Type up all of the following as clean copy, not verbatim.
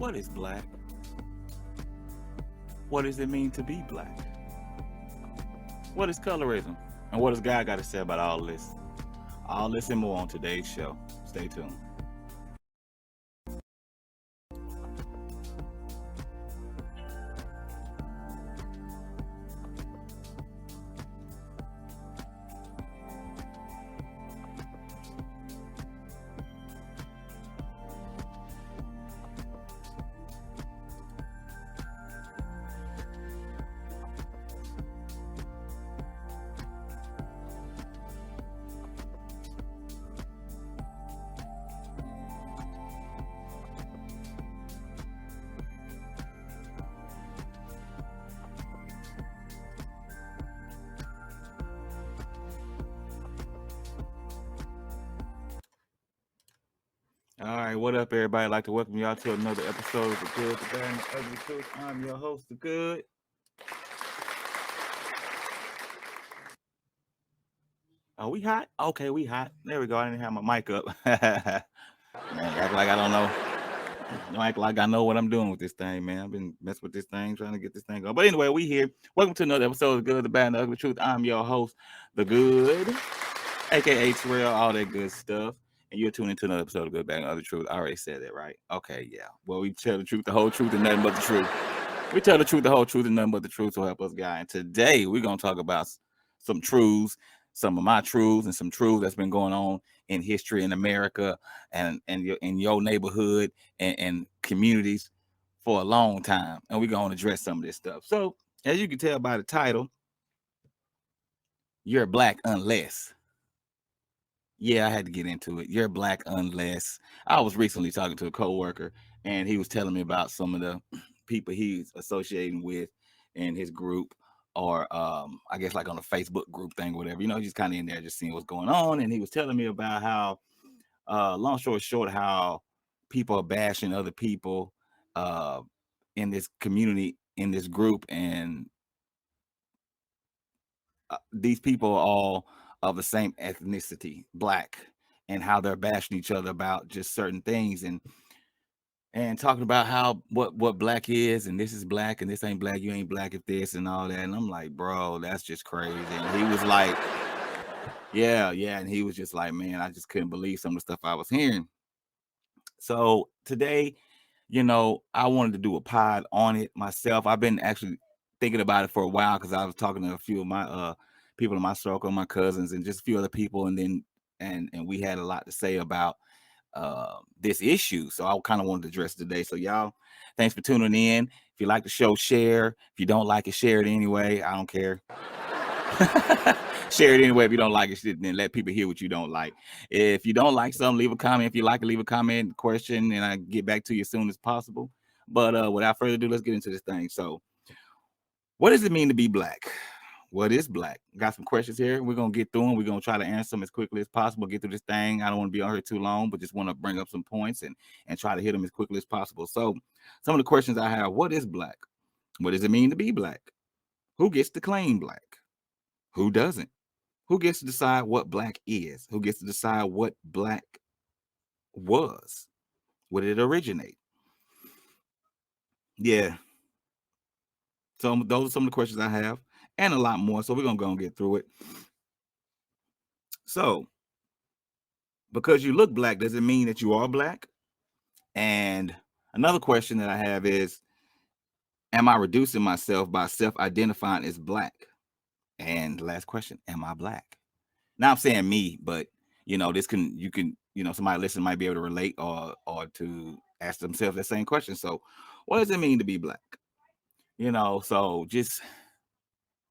What is black? What does it mean to be black? What is colorism? And what does God got to say about all this? All this and more on today's show. Stay tuned. All right, what up, everybody? I'd like to welcome y'all to another episode of The Good, The Bad, and The Ugly Truth. I'm your host, The Good. Are we hot? Okay, we hot. There we go. I didn't have my mic up. Man, act like I don't know. Don't act like I know what I'm doing with this thing, man. I've been messing with this thing, trying to get this thing going. But anyway, we here. Welcome to another episode of The Good, The Bad, and The Ugly Truth. I'm your host, The Good, a.k.a. Terrell, all that good stuff. And you're tuning into another episode of Good, Bad, and Other Truth. I already said that, right? Okay, yeah. Well, we tell the truth, the whole truth, and nothing but the truth. We tell the truth, the whole truth, and nothing but the truth to help us, guy. And today we're going to talk about some truths, some of my truths, and some truths that's been going on in history in America and in your neighborhood and communities for a long time. And we're going to address some of this stuff. So, as you can tell by the title, you're black unless. Yeah, I had to get into it. You're black unless. I was recently talking to a coworker, and he was telling me about some of the people he's associating with in his group, or I guess like on a Facebook group thing, whatever. Just kind of in there, just seeing what's going on. And he was telling me about how, long story short, how people are bashing other people uh, in this community, in this group, and these people are all of the same ethnicity, black, and how they're bashing each other about just certain things and talking about how what black is, and this is black and this ain't black, you ain't black if this and all that. And I'm like, bro, that's just crazy. And he was like, yeah, and he was just like, man, I just couldn't believe some of the stuff I was hearing. So today, I wanted to do a pod on it myself. I've been actually thinking about it for a while because I was talking to a few of my people in my circle, my cousins, and just a few other people, and then and we had a lot to say about this issue. So I kind of wanted to address it today. So y'all, thanks for tuning in. If you like the show, share. If you don't like it, share it anyway. I don't care. Share it anyway. If you don't like it, then let people hear what you don't like. If you don't like something, leave a comment. If you like it, leave a comment, question, and I get back to you as soon as possible. But without further ado, let's get into this thing. So, what does it mean to be black? What is black? Got some questions here. We're gonna get through them. We're gonna try to answer them as quickly as possible. Get through this thing. I don't want to be on here too long, but just want to bring up some points and try to hit them as quickly as possible. So, some of the questions I have: what is black? What does it mean to be black? Who gets to claim black? Who doesn't? Who gets to decide what black is? Who gets to decide what black was? Where did it originate? Yeah. So those are some of the questions I have, and a lot more. So we're gonna go and get through it. So, because you look black, does it mean that you are black? And another question that I have is, am I reducing myself by self-identifying as black? And last question, am I black? Now I'm saying me, but this somebody listening might be able to relate or to ask themselves that same question. So what does it mean to be black? So just,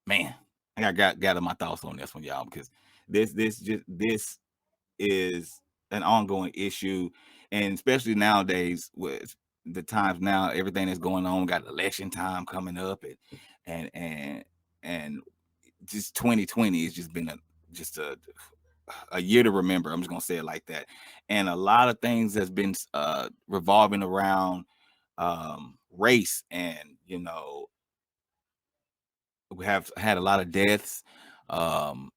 man, I got gathered my thoughts on this one, y'all, because this is an ongoing issue, and especially nowadays with the times now, everything that's going on, got election time coming up, and just 2020 has just been a year to remember. I'm just gonna say it like that. And a lot of things has been revolving around race, and we have had a lot of deaths. And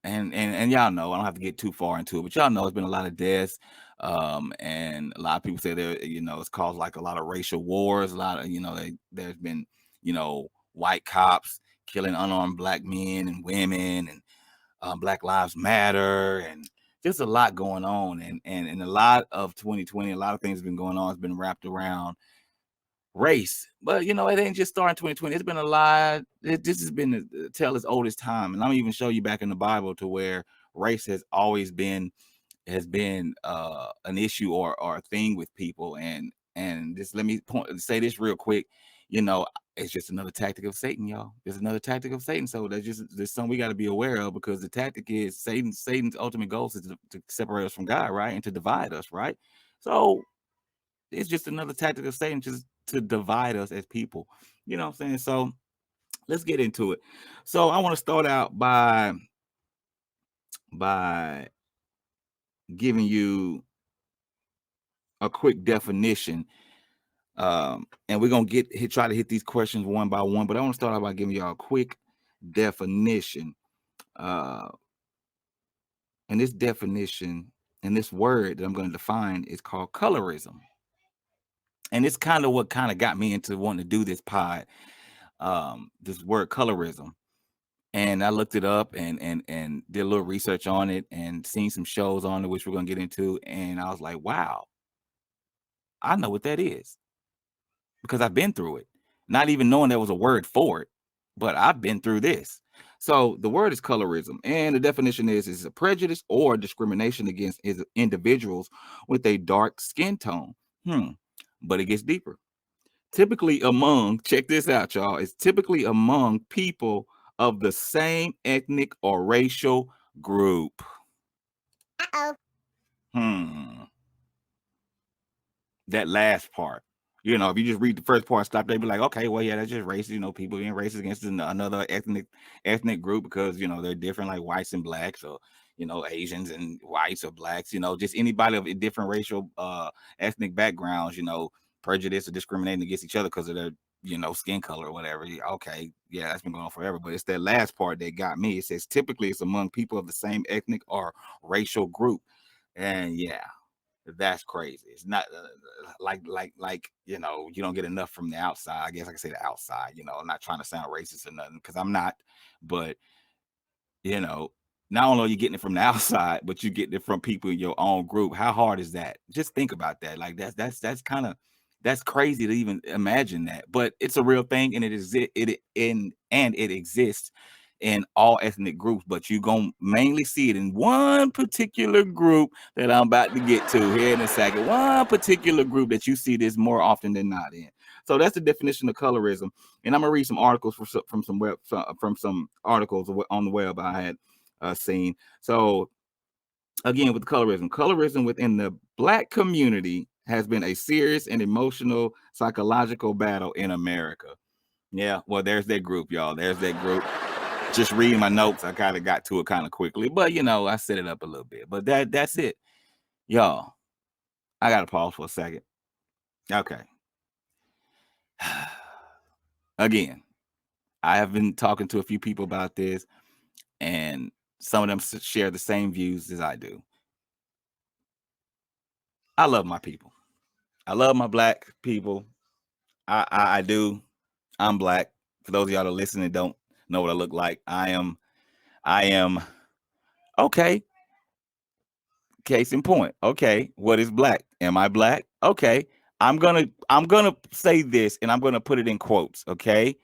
y'all know, I don't have to get too far into it, but y'all know it's been a lot of deaths, And a lot of people say there, it's caused like a lot of racial wars. A lot of, there's been, white cops killing unarmed black men and women, and Black Lives Matter, and just a lot going on. And a lot of 2020, a lot of things have been going on. It's been wrapped around race. But it ain't just starting 2020. It's been a lot. This has been the tale as old as time. And I'm even show you back in the Bible to where race has always been an issue or a thing with people. And just let me say this real quick. you know it's just another tactic of Satan, y'all. It's another tactic of Satan. So there's something we got to be aware of, because the tactic is Satan's ultimate goal is to separate us from God, right, and to divide us, right. So it's just another tactic of Satan, just to divide us as people. You know what I'm saying? So let's get into it. So I want to start out by giving you a quick definition. And we're gonna try to hit these questions one by one, but I want to start out by giving y'all a quick definition. Uh, and this definition and this word that I'm going to define is called colorism. And it's kind of what kind of got me into wanting to do this pod. This word colorism. And I looked it up and did a little research on it and seen some shows on it, which we're gonna get into. And I was like, wow, I know what that is, because I've been through it. Not even knowing there was a word for it, but I've been through this. So the word is colorism, and the definition is a prejudice or discrimination against individuals with a dark skin tone. But it gets deeper. Typically check this out, y'all. It's typically among people of the same ethnic or racial group. Uh-oh. Hmm. That last part. If you just read the first part, stop there, be like, okay, well, yeah, that's just racist. People being racist against another ethnic group because they're different, like whites and blacks, or Asians and whites or blacks. Just anybody of a different racial ethnic backgrounds. Prejudice or discriminating against each other because of their skin color or whatever. Okay, yeah, that's been going on forever. But it's that last part that got me. It says typically it's among people of the same ethnic or racial group, and yeah. That's crazy. It's not like you don't get enough from the outside. I guess I can say the outside. I'm not trying to sound racist or nothing, because I'm not. But you know, not only are you getting it from the outside, but you're getting it from people in your own group. How hard is that? Just think about that. Like that's crazy to even imagine that. But it's a real thing, and it exists in all ethnic groups. But you're gonna mainly see it in one particular group that I'm about to get to here in a second. One particular group that you see this more often than not in. So that's the definition of colorism. And I'm gonna read some articles from some articles on the web I had seen. So again, with colorism within the Black community has been a serious and emotional psychological battle in America. Yeah, well, there's that group, y'all. There's that group. Just reading my notes, I kind of got to it kind of quickly, but I set it up a little bit. But that's it, y'all. I gotta pause for a second. Okay. Again, I have been talking to a few people about this, and some of them share the same views as I do. I love my people. I love my Black people. I do. I'm Black. For those of y'all that listen and don't know what I look like, I am okay. Case in point. Okay, what is Black? Am I Black? Okay. I'm gonna say this, and I'm gonna put it in quotes. Okay,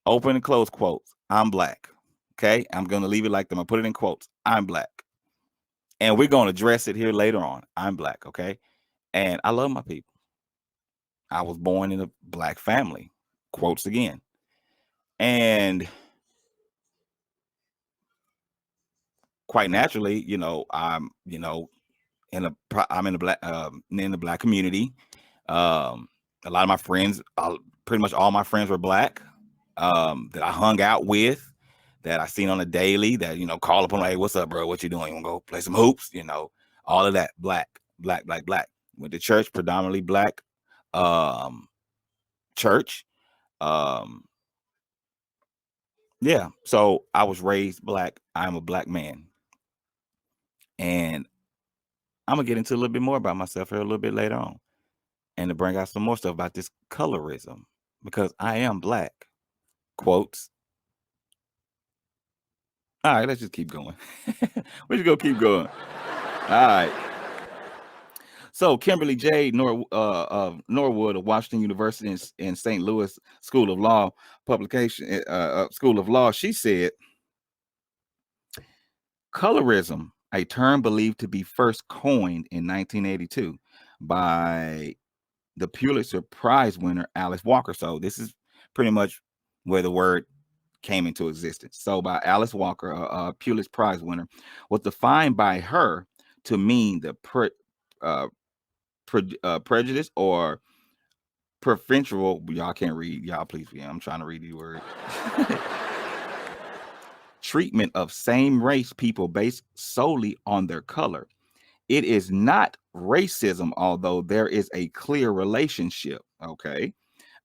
open and close quotes. I'm Black. Okay, I'm gonna leave it like that. I'm gonna put it in quotes. I'm Black, and we're gonna address it here later on. I'm Black. Okay, and I love my people. I was born in a Black family. Quotes again. And quite naturally, I'm in the Black community. A lot of my friends, pretty much all my friends were Black, that I hung out with, that I seen on a daily, that call up on, hey, what's up, bro? What you doing? You want to go play some hoops? All of that. Black, Black, Black, Black. Went to church, predominantly Black church. Um, yeah. So I was raised Black. I'm a Black man, and I'm gonna get into a little bit more about myself here a little bit later on, and to bring out some more stuff about this colorism because I am black. Quotes. All right, let's just keep going. We're just gonna keep going. All right. So Kimberly J. Of Norwood of Washington University in St. Louis School of Law School of Law, she said, colorism, a term believed to be first coined in 1982 by the Pulitzer Prize winner Alice Walker. So this is pretty much where the word came into existence. So by Alice Walker, a Pulitzer Prize winner, was defined by her to mean the prejudice or preferential. Y'all can't read. Y'all please. Yeah, I'm trying to read these words. Treatment of same race people based solely on their color. It is not racism, although there is a clear relationship. Okay.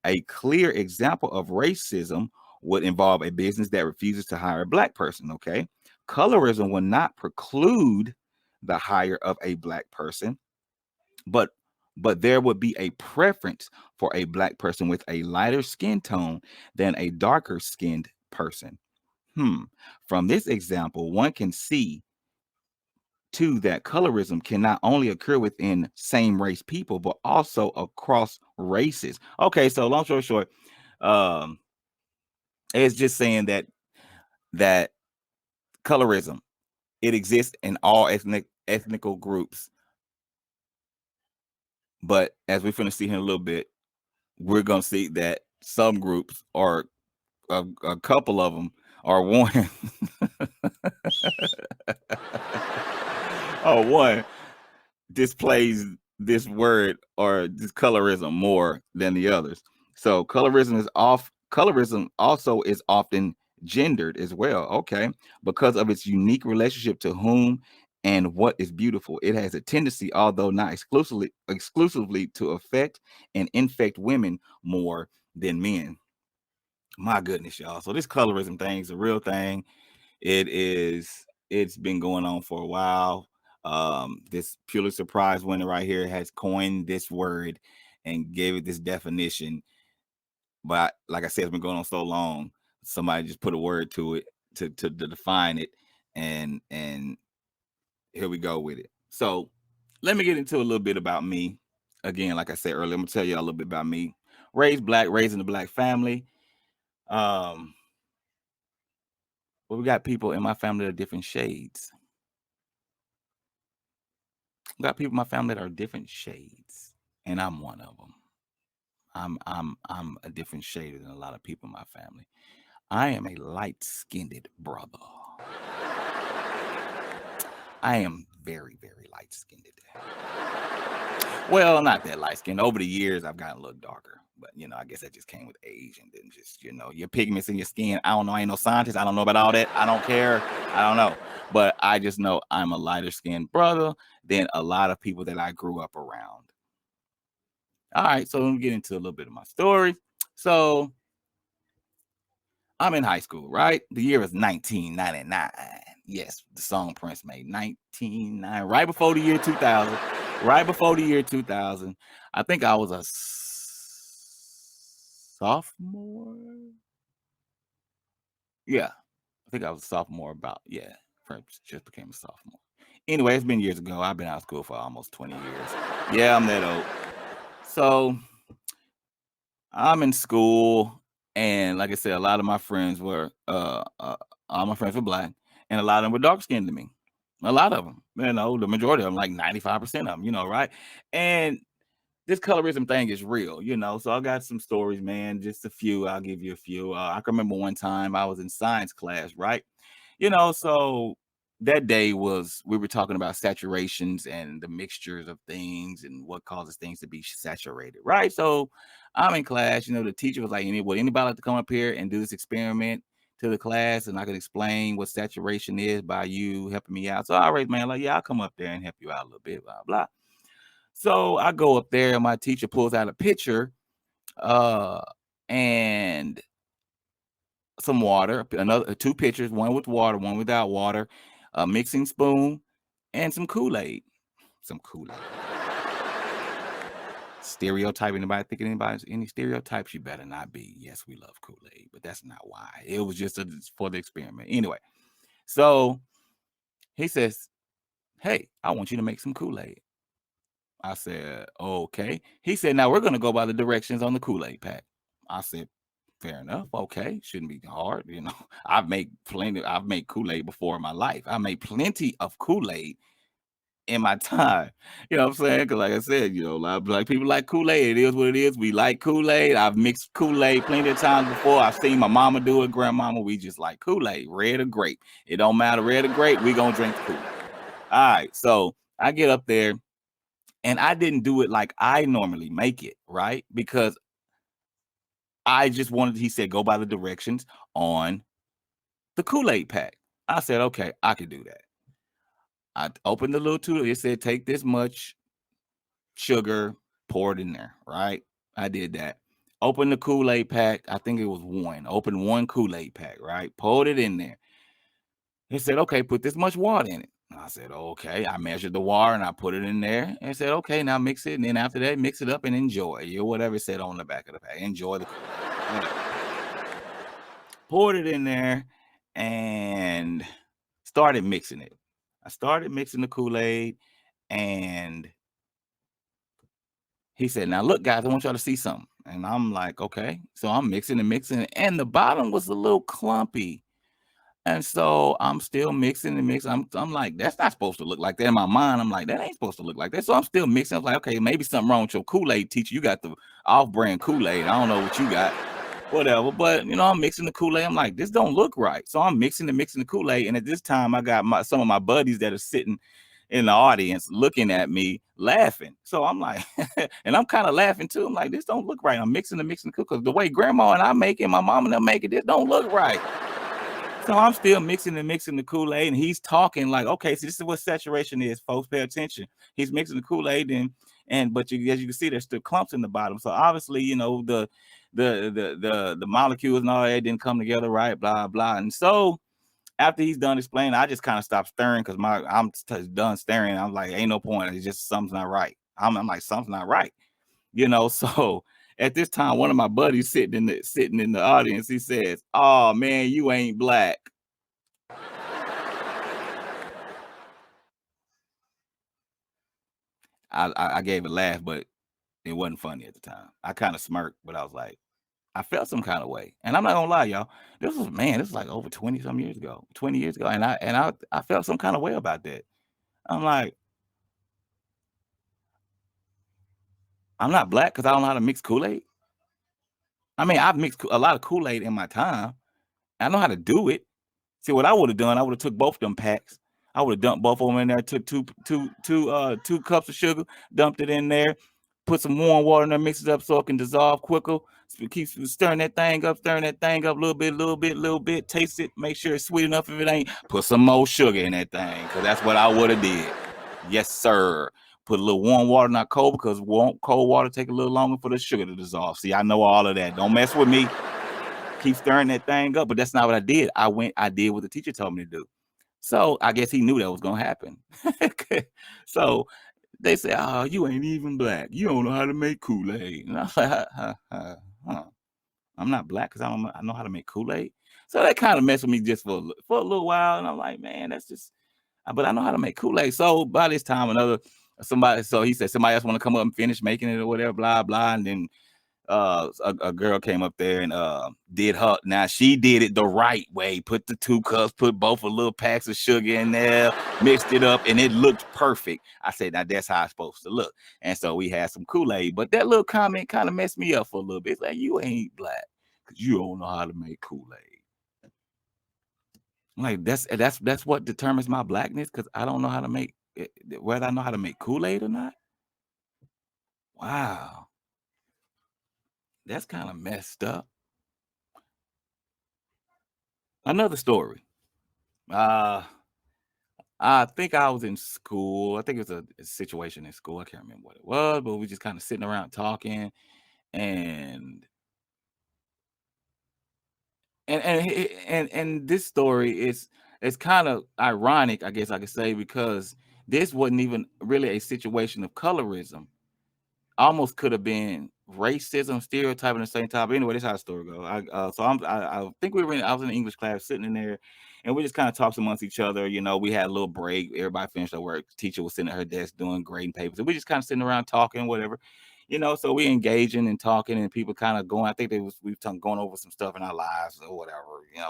A clear example of racism would involve a business that refuses to hire a black person. Okay. Colorism will not preclude the hire of a black person, but there would be a preference for a black person with a lighter skin tone than a darker skinned person. From this example, one can see too that colorism can not only occur within same race people, but also across races. Okay, so long story short, um, it's just saying that colorism, it exists in all ethnical groups. But as we're going to see here in a little bit, we're going to see that some groups or a couple of them are one or one displays this word or this colorism more than the others. So colorism also is often gendered as well. Okay. Because of its unique relationship to whom and what is beautiful. It has a tendency, although not exclusively to affect and infect women more than men. My goodness, y'all. So this colorism thing is a real thing. It's been going on for a while. This Pulitzer Prize winner right here has coined this word and gave it this definition. But like I said, it's been going on so long. Somebody just put a word to it to define it, and here we go with it. So let me get into a little bit about me. Again, like I said earlier, I'm gonna tell you a little bit about me. Raised black, raised in a black family. Um, Well, we got people in my family that are different shades. We got people in my family that are different shades, and I'm one of them. I'm a different shade than a lot of people in my family. I am a light-skinned brother. I am very, very light-skinned. Well, not that light-skinned. Over the years, I've gotten a little darker, but I guess that just came with age, and then just your pigments in your skin. I don't know. I ain't no scientist. I don't know about all that. I don't care. I don't know, but I just know I'm a lighter-skinned brother than a lot of people that I grew up around. All right, so let me get into a little bit of my story. So I'm in high school, right? The year is 1999. Yes, the song Prince made, 1999, right before the year 2000. Right before the year 2000. I think I was a sophomore. Yeah, I think I was a sophomore Prince just became a sophomore. Anyway, it's been years ago. I've been out of school for almost 20 years. Yeah, I'm that old. So I'm in school, and like I said, a lot of my friends were all my friends were black, and a lot of them were dark skinned to me. A lot of them, the majority of them, like 95% of them, right? And this colorism thing is real. So I got some stories, man. Just a few. I'll give you a few. I can remember one time I was in science class, right? So that day we were talking about saturations and the mixtures of things and what causes things to be saturated, right? So I'm in class, the teacher was like, would anybody like to come up here and do this experiment to the class? And I could explain what saturation is by you helping me out. So I raised my hand, like, yeah, I'll come up there and help you out a little bit, blah, blah. So I go up there and my teacher pulls out a pitcher, and some water, another two pitchers, one with water, one without water, a mixing spoon, and some Kool-Aid. some Kool-Aid. Stereotype, anybody thinking anybody's any stereotypes? You better not be. Yes, we love Kool-Aid, but that's not why. It was just for the experiment. Anyway, so he says, "Hey, I want you to make some Kool-Aid." I said, "Okay." He said, "Now we're gonna go by the directions on the Kool-Aid pack." I said, "Fair enough. Okay, shouldn't be hard. I've made Kool-Aid before in my life. I made plenty of Kool-Aid in my time. You know what I'm saying? Because like I said, a lot of black people like Kool-Aid. It is what it is. We like Kool-Aid. I've mixed Kool-Aid plenty of times before. I've seen my mama do it, grandmama. We just like Kool-Aid, red or grape. It don't matter, red or grape. We gonna drink the Kool-Aid. All right. So I get up there and I didn't do it like I normally make it, right? Because I just wanted, he said, go by the directions on the Kool-Aid pack. I said, okay, I could do that. I opened the little tube. It said, take this much sugar, pour it in there, right? I did that. Opened the Kool-Aid pack. I think it was one. Opened one Kool-Aid pack, right? Poured it in there. He said, okay, put this much water in it. I said, okay. I measured the water and I put it in there and said, okay, now mix it. And then after that, mix it up and enjoy. Whatever it said on the back of the pack. Enjoy the Kool-Aid. Poured it in there and started mixing it. I started mixing the Kool-Aid and he said, now look, guys, I want y'all to see something. And I'm like, okay. So I'm mixing and mixing, and the bottom was a little clumpy. And so I'm still mixing and mixing. I'm like, that's not supposed to look like that. In my mind, I'm like, that ain't supposed to look like that. So I'm still mixing. I'm like, okay, maybe something wrong with your Kool-Aid teacher. You got the off-brand Kool-Aid. I don't know what you got. Whatever. But I'm mixing the Kool-Aid. I'm like, this don't look right. So I'm mixing and mixing the Kool-Aid. And at this time, I got some of my buddies that are sitting in the audience looking at me laughing. So I'm like, and I'm kind of laughing too. I'm like, this don't look right. I'm mixing and mixing the Kool-Aid. The way grandma and I make it, my mom and them make it, this don't look right. So I'm still mixing and mixing the Kool-Aid, and he's talking like, okay, so this is what saturation is, folks. Pay attention. He's mixing the Kool-Aid but as you can see, there's still clumps in the bottom. So obviously, the molecules and all that didn't come together right, blah blah. And so after he's done explaining, I just kind of stopped staring because I'm done staring. I'm like, ain't no point. It's just something's not right. I'm like, something's not right. So at this time, one of my buddies sitting in the audience, he says, "Oh man, you ain't black." I gave a laugh, but it wasn't funny at the time. I kind of smirked, but I was like, I felt some kind of way. And I'm not gonna lie, y'all. This was like over 20 some years ago, 20 years ago. And I felt some kind of way about that. I'm like, I'm not black because I don't know how to mix Kool-Aid. I mean, I've mixed a lot of Kool-Aid in my time. I know how to do it. See what I would have done, I would have took both them packs. I would have dumped both of them in there, took two cups of sugar, dumped it in there, put some warm water in there, mix it up so it can dissolve quicker. So keep stirring that thing up, little bit, taste it, make sure it's sweet enough. If it ain't, put some more sugar in that thing, because that's what I would have did. Yes, sir. Put a little warm water, not cold, because cold water take a little longer for the sugar to dissolve. See, I know all of that. Don't mess with me. Keep stirring that thing up. But that's not what I did. I did what the teacher told me to do. So I guess he knew that was gonna happen. So they say, "Oh, you ain't even black. You don't know how to make Kool-Aid." And I was like, huh. I'm not black because I know how to make Kool-Aid. So that kind of messed with me just for a little while. And I'm like, man, that's just. But I know how to make Kool-Aid. So by this time, so he said somebody else want to come up and finish making it or whatever, blah blah. And then a girl came up there and did her. Now she did it the right way. Put the 2 cups, put both little packs of sugar in there, mixed it up, and it looked perfect. I said, now that's how it's supposed to look. And so we had some Kool-Aid. But that little comment kind of messed me up for a little bit. It's like, you ain't black because you don't know how to make Kool-Aid. Like that's what determines my blackness, because I don't know how to make it, whether I know how to make Kool-Aid or not. Wow, that's kind of messed up. Another story. Uh, I think I was in school. I think it was a situation in school. I can't remember what it was, but we just kind of sitting around talking, and and this story is it's kind of ironic, I guess I could say, because this wasn't even really a situation of colorism. Almost could have been racism, stereotyping, the same time. But anyway, this is how the story goes. I think I was in the English class sitting in there, and we just kind of talked amongst each other. We had a little break. Everybody finished their work. The teacher was sitting at her desk doing grading papers, and we just kind of sitting around talking, whatever. So we engaging and talking, and people kind of going. I think we were going over some stuff in our lives or whatever.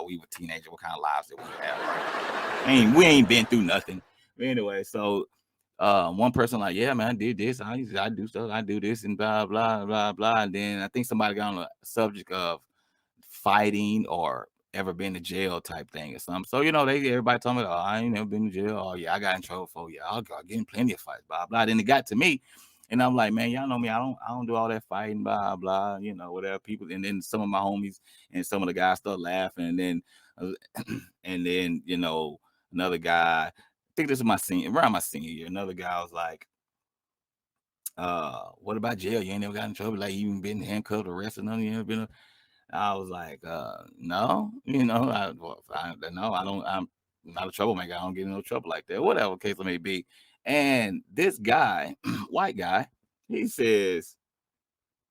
We were teenagers. What kind of lives that we have, right? We ain't been through nothing. But anyway, so one person like, yeah, man, I did this. I do stuff. I do this and blah, blah, blah, blah. And then I think somebody got on the subject of fighting or ever been to jail type thing or something. So, everybody told me, oh, I ain't never been to jail. Oh, yeah, I got in trouble for, yeah, I got getting plenty of fights, blah, blah. Then it got to me. And I'm like, man, y'all know me. I don't do all that fighting, blah, blah, whatever people. And then some of my homies and some of the guys start laughing. And then, and then, another guy, I think this is around my senior year. Another guy was like, what about jail? You ain't never got in trouble, like you even been handcuffed, arrested, none of you ever been. I was like, no, no, I don't. I'm not a troublemaker. I don't get in no trouble like that. Whatever case it may be. And this guy, white guy, he says,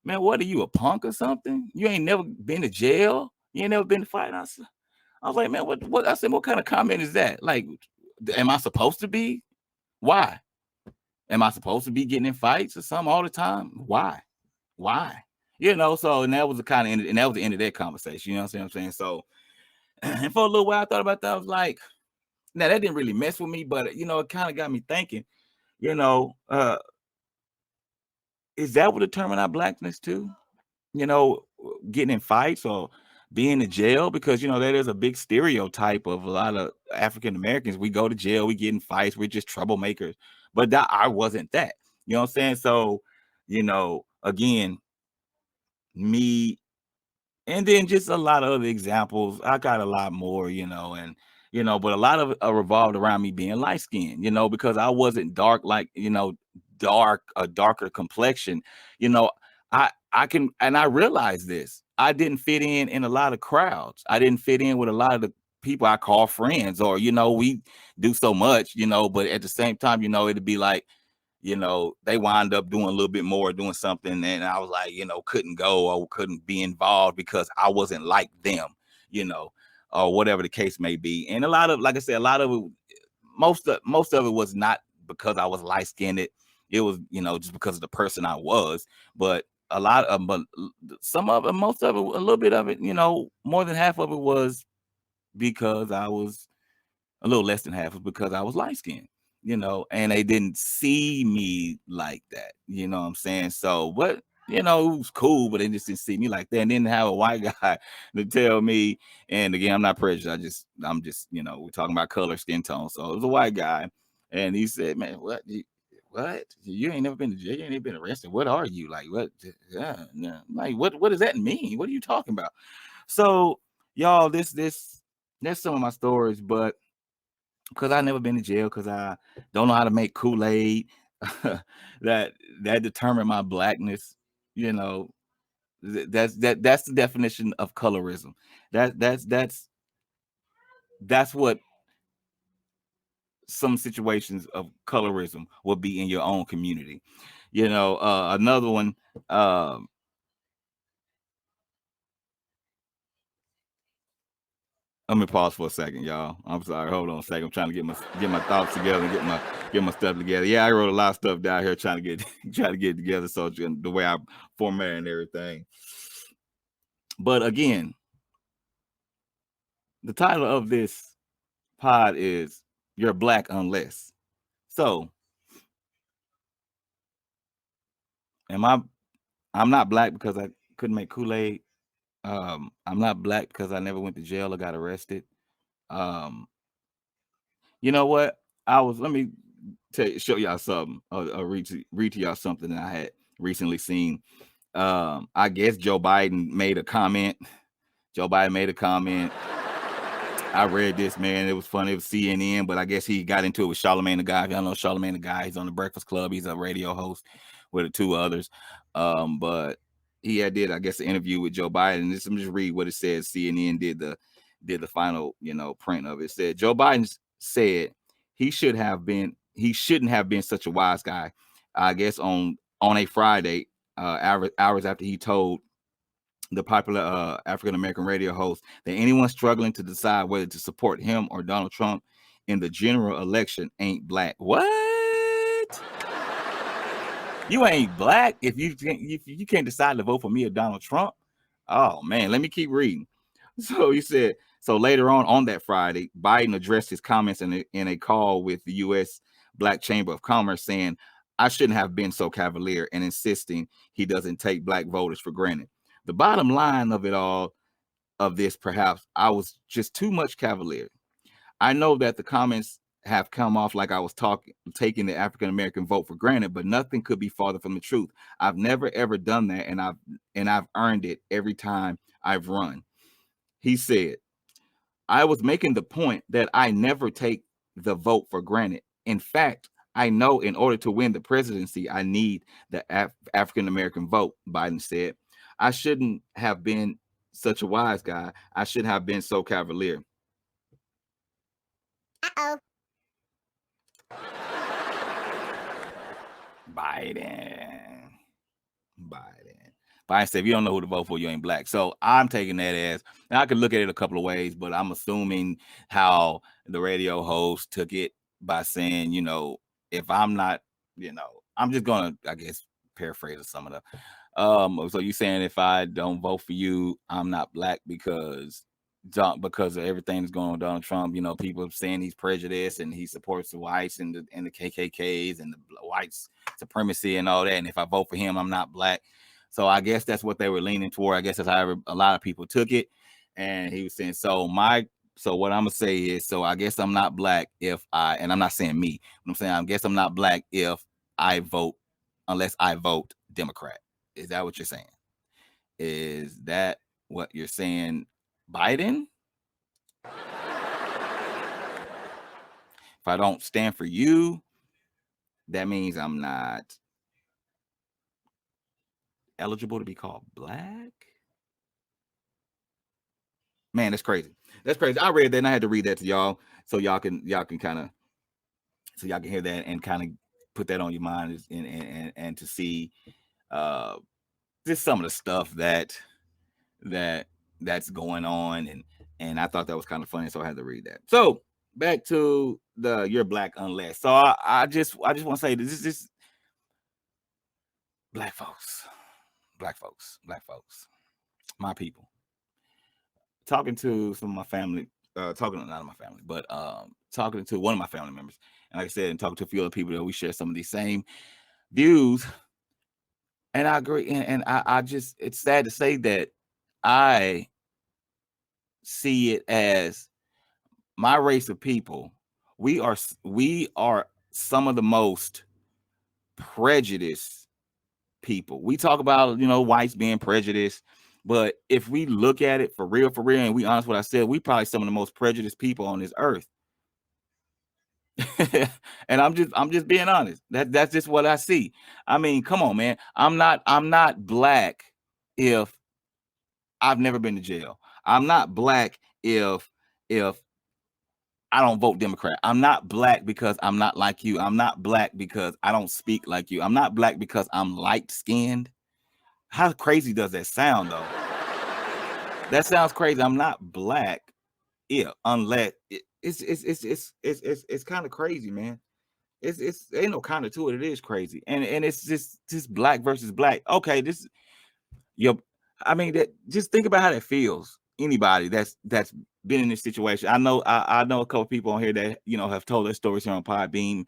"Man, what are you, a punk or something? You ain't never been to jail. You ain't never been to fight." I was like, man, what? I said, what kind of comment is that? Like, am I supposed to be? Why? Am I supposed to be getting in fights or something all the time? Why? So, and that was the end of that conversation. You know what I'm saying? So, and for a little while, I thought about that. I was like, now that didn't really mess with me, but it kind of got me thinking, is that what determined our blackness too? Getting in fights or being in jail, because that is a big stereotype of a lot of African Americans. We go to jail, we get in fights, we're just troublemakers. But I wasn't that. You know what I'm saying? So, again, me, and then just a lot of other examples. I got a lot more, and but a lot of it revolved around me being light skinned, because I wasn't dark, like a darker complexion. you know I can, and I realized this. I didn't fit in a lot of crowds. I didn't fit in with a lot of the people I call friends, or we do so much, but at the same time, it'd be like, they wind up doing a little bit more, doing something, and I was like, couldn't go or couldn't be involved because I wasn't like them, you know, or whatever the case may be. And a lot of, like I said, a lot of it, most of it was not because I was light skinned. It was, just because of the person I was. But but some of it, most of it, a little bit of it, more than half of it was because I was, a little less than half was because I was light skinned, and they didn't see me like that. You know what I'm saying? So, but it was cool, but they just didn't see me like that. And then to have a white guy to tell me, and again, I'm not prejudiced. I'm just, we're talking about color, skin tone. So it was a white guy, and he said, "Man, what? You ain't never been to jail. You ain't never been arrested. What are you like? What? Yeah, yeah. Like, what does that mean? What are you talking about?" So, y'all, that's some of my stories, but because I never been to jail, because I don't know how to make Kool-Aid, that determined my blackness. You know, that's the definition of colorism. That's what some situations of colorism will be in your own community. Another one. Let me pause for a second, y'all. I'm sorry. Hold on a second. I'm trying to get my thoughts together and get my stuff together. Yeah, I wrote a lot of stuff down here trying to get trying to get together, so the way I format and everything. But again, the title of this pod is "You're Black Unless." So, am I? I'm not black because I couldn't make Kool-Aid. I'm not black because I never went to jail or got arrested. Um, you know what? Let me show y'all something, or read to y'all something that I had recently seen. I guess Joe Biden made a comment. Joe Biden made a comment. I read this, man. It was funny. It was CNN, but I guess he got into it with Charlamagne the Guy. If y'all know Charlamagne the Guy, he's on the Breakfast Club. He's a radio host with the two others. But he did, I guess, an interview with Joe Biden. Let me just read what it says. CNN did the final, print of it. It said Joe Biden said he should have been he shouldn't have been such a wise guy. I guess on a Friday, hours after he told the popular African American radio host that anyone struggling to decide whether to support him or Donald Trump in the general election ain't black. What? You ain't black if you can't decide to vote for me or Donald Trump. Oh man, let me keep reading. So he said. So later on that Friday, Biden addressed his comments in a call with the U.S. Black Chamber of Commerce, saying, "I shouldn't have been so cavalier," and insisting he doesn't take black voters for granted. The bottom line of it all, of this, perhaps I was just too much cavalier. I know that the comments have come off like I was taking the African American vote for granted, but nothing could be farther from the truth. I've never ever done that, and I've earned it every time I've run. He said, I was making the point that I never take the vote for granted. In fact, I know in order to win the presidency, I need the African American vote, Biden said. I shouldn't have been such a wise guy. I should have been so cavalier. Uh-oh. Biden. Biden said, if you don't know who to vote for, you ain't black. So I'm taking that as, now I could look at it a couple of ways, but I'm assuming how the radio host took it by saying, if I'm not, I'm just going to, I guess, paraphrase some of the, so you saying if I don't vote for you, I'm not black because of everything that's going on with Donald Trump, people saying he's prejudiced and he supports the whites and the KKKs and the white supremacy and all that. And if I vote for him, I'm not black. So I guess that's what they were leaning toward. I guess that's how a lot of people took it. And he was saying, so what I'm gonna say is, so I guess I'm not black and I'm not saying me, but I'm saying I guess I'm not black unless I vote Democrat. Is that what you're saying? Is that what you're saying, Biden? If I don't stand for you, that means I'm not eligible to be called black? Man, that's crazy. That's crazy. I read that and I had to read that to y'all so y'all can kind of, so y'all can hear that and kind of put that on your mind and to see just some of the stuff that's going on, and I thought that was kind of funny, so I had to read that. So back to the "you're black unless." So I just want to say this black folks, my people. Talking to some of my family, not of my family, but talking to one of my family members, and like I said, and talking to a few other people that we share some of these same views. And I agree, and I just, it's sad to say that I see it as my race of people. We are some of the most prejudiced people. We talk about, whites being prejudiced, but if we look at it for real, and we honest with ourselves, we probably some of the most prejudiced people on this earth. And I'm just being honest. That's just what I see. I mean, come on, man. I'm not black if I've never been to jail. I'm not black if I don't vote Democrat. I'm not black because I'm not like you. I'm not black because I don't speak like you. I'm not black because I'm light skinned. How crazy does that sound, though? That sounds crazy. I'm not black, unless it's kind of crazy, man. It's ain't no kind of to it. It is crazy, and it's just black versus black. Okay, I mean, just think about how that feels. Anybody that's been in this situation. I know a couple people on here that have told their stories here on Podbean,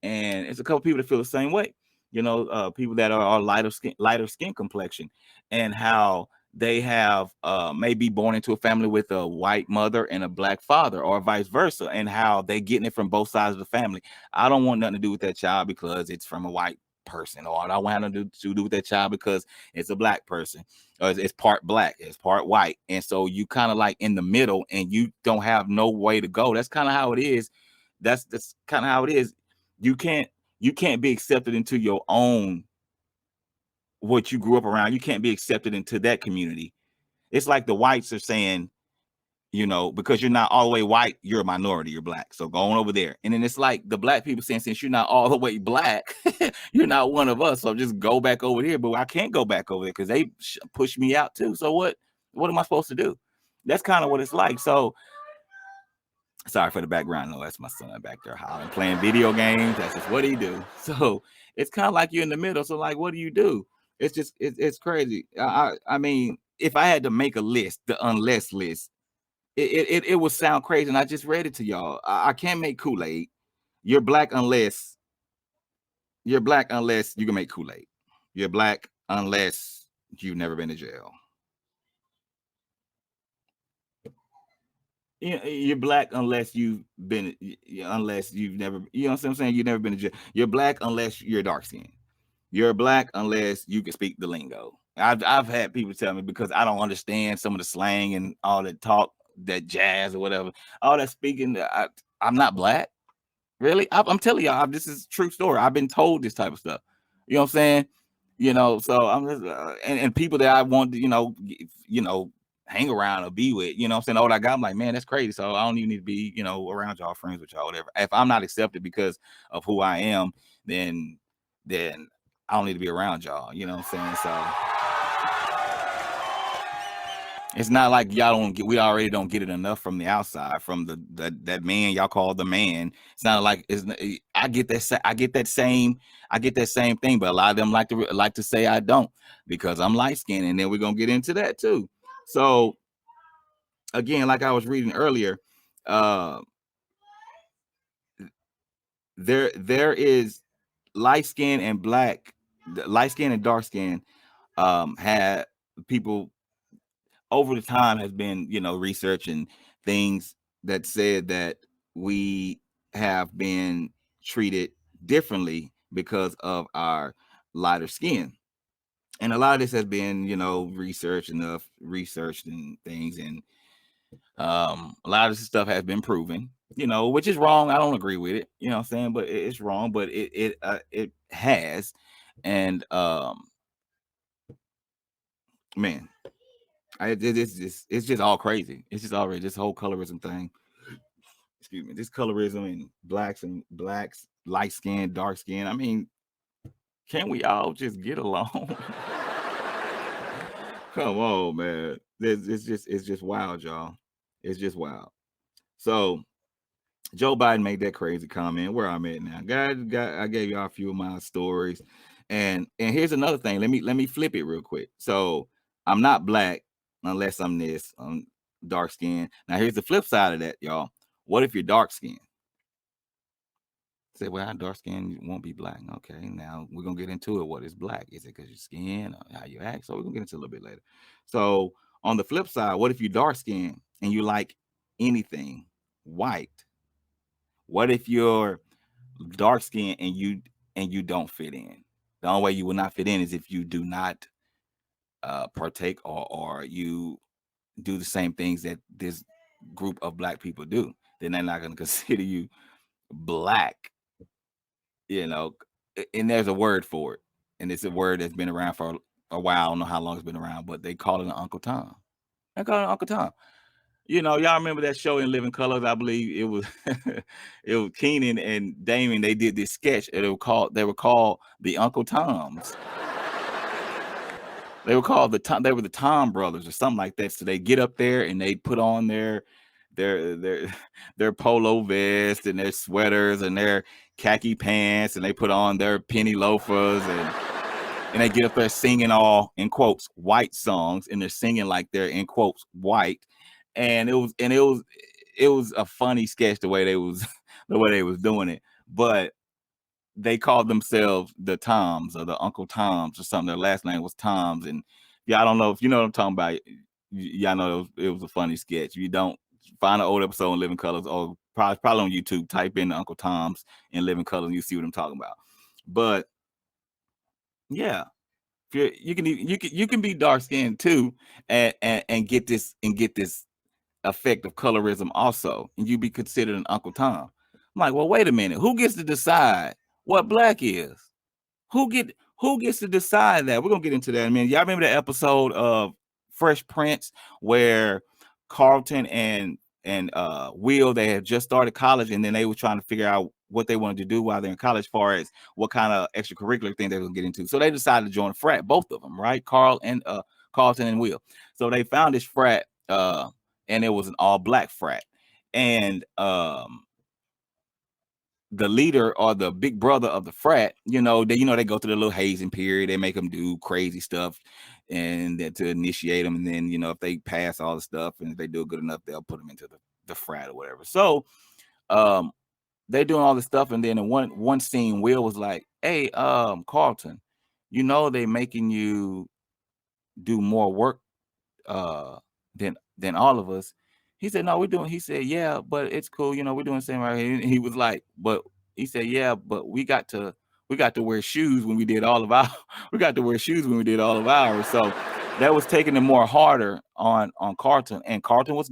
and it's a couple people that feel the same way. People that are lighter skin complexion, and how they have may be born into a family with a white mother and a black father, or vice versa, and how they getting it from both sides of the family. I don't want nothing to do with that child because it's from a white person, or I don't want nothing to do with that child because it's a black person, or it's part black, it's part white, and so you kind of like in the middle, and you don't have no way to go. That's kind of how it is. That's kind of how it is. You can't be accepted into your own, what you grew up around. You can't be accepted into that community. It's like the whites are saying, because you're not all the way white, you're a minority, you're black. So go on over there. And then it's like the black people saying, since you're not all the way black, you're not one of us. So just go back over here. But I can't go back over there because they push me out too. So what am I supposed to do? That's kind of what it's like. So sorry for the background. No, that's my son back there hollering, playing video games. That's just what he do. So it's kind of like you're in the middle. So like, what do you do? It's just it's crazy. I mean, if I had to make a list, the unless list, it would sound crazy. And I just read it to y'all. I can't make Kool-Aid. You're black unless you can make Kool-Aid. You're black unless you've never been to jail. You're black unless you've never, you know what I'm saying? You've never been to jail. You're black unless you're dark skinned. You're black unless you can speak the lingo. I've had people tell me, because I don't understand some of the slang and all that talk, that jazz or whatever, all that speaking. I'm not black. Really? I'm telling y'all, this is a true story. I've been told this type of stuff. You know what I'm saying? So I'm just, and people that I want to, hang around or be with, you know what I'm saying? All I got, I'm like, man, that's crazy. So I don't even need to be, around y'all, friends with y'all, whatever. If I'm not accepted because of who I am, then I don't need to be around y'all. You know what I'm saying? So it's not like we already don't get it enough from the outside, from that man y'all call the man. It's not like I get that same thing, but a lot of them like to say I don't, because I'm light skinned, and then we're gonna get into that too. So again, like I was reading earlier, there is light skin and light skin and dark skin had people over the time has been, researching things that said that we have been treated differently because of our lighter skin. And a lot of this has been, researched and things. And a lot of this stuff has been proven, which is wrong. I don't agree with it, you know what I'm saying? But it's wrong, but it has. And man, it's just all crazy. It's just already this whole colorism thing. Excuse me, this colorism and blacks, light skin, dark skin. I mean, can't we all just get along? Come on, man. It's just wild, y'all. It's just wild. So Joe Biden made that crazy comment. Where I'm at now, guys. I gave y'all a few of my stories, and here's another thing. Let me flip it real quick. So I'm not black unless I'm this. I'm dark skin. Now here's the flip side of that, y'all. What if you're dark skinned? Say, well, dark skin won't be black. Okay, now we're gonna get into it. What is black? Is it because your skin or how you act? So we're gonna get into it a little bit later. So on the flip side, what if you dark skin and you like anything white? What if you're dark skin and you don't fit in? The only way you will not fit in is if you do not partake, or you do the same things that this group of black people do. Then they're not gonna consider you black. And there's a word for it, and it's a word that's been around for a while. I don't know how long it's been around, but they call it an Uncle Tom. They call it Uncle Tom. Y'all remember that show in Living Colors? I believe it was it was Keenan and Damon. They did this sketch, and they were called the Uncle Toms. They were the Tom brothers or something like that. So they get up there and they put on their their polo vest and their sweaters and their khaki pants, and they put on their penny loafers, and they get up there singing all in quotes white songs, and they're singing like they're in quotes white. And it was a funny sketch the way they was doing it. But they called themselves the Toms or the Uncle Toms or something. Their last name was Toms. And yeah, I don't know if you know what I'm talking about. Y'all know it was a funny sketch. If you don't, find an old episode in Living Colors, or probably on YouTube, type in Uncle Toms in Living Colors, and you see what I'm talking about. But yeah, you can be dark skinned too, and get this effect of colorism also, and you be considered an Uncle Tom. I'm like, well, wait a minute. Who gets to decide what black is? Who gets to decide that? We're gonna get into that in a minute. Y'all remember that episode of Fresh Prince where Carlton and Will, they had just started college, and then they were trying to figure out what they wanted to do while they're in college, as far as what kind of extracurricular thing they were going to get into. So they decided to join a frat, both of them, right? Carlton and Will. So they found this frat, and it was an all black frat, and the leader or the big brother of the frat, they go through the little hazing period. They make them do crazy stuff and then to initiate them. And then, if they pass all the stuff and if they do good enough, they'll put them into the frat or whatever. So um, they doing all this stuff. And then in one scene, Will was like, hey, Carlton, they making you do more work than all of us. He said, no, we're doing. He said, yeah, but it's cool. We're doing the same right here. And he was like, but he said, yeah, but we got to wear shoes when we did all of our we got to wear shoes when we did all of ours. So that was taking it more harder on Carlton. And Carlton was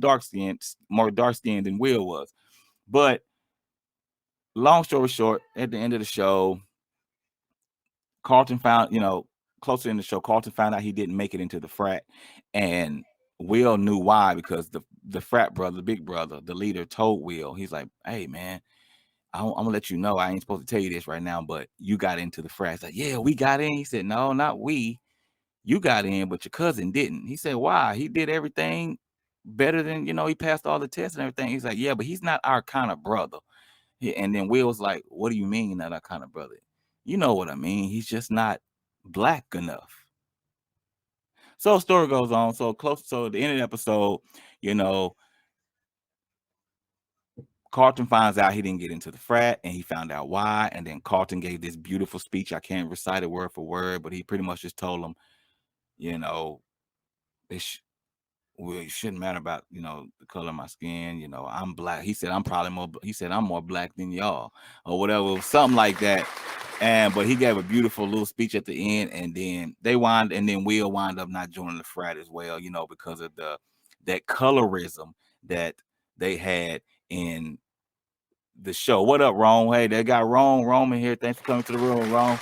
more dark skinned than Will was. But long story short, at the end of the show, Carlton found, closer in the show, Carlton found out he didn't make it into the frat, and Will knew why, because the frat brother, the big brother, the leader, told Will, he's like, hey man, I'm gonna let you know, I ain't supposed to tell you this right now, but you got into the frat. He's like, yeah, we got in. He said, no, not we. You got in, but your cousin didn't. He said, why? He did everything better than, he passed all the tests and everything. He's like, yeah, but he's not our kind of brother. And then Will was like, what do you mean not our kind of brother? You know what I mean. He's just not black enough. So story goes on. So at the end of the episode, you know, Carlton finds out he didn't get into the frat, and he found out why. And then Carlton gave this beautiful speech. I can't recite it word for word, but he pretty much just told him, you know, it shouldn't matter about, the color of my skin. I'm black. He said, I'm more black than y'all, or whatever, something like that. But he gave a beautiful little speech at the end, and then Will wind up not joining the frat as well, because of that colorism that they had in the show. What up, Rome? Hey, they got Rome in here. Thanks for coming to the room, Rome.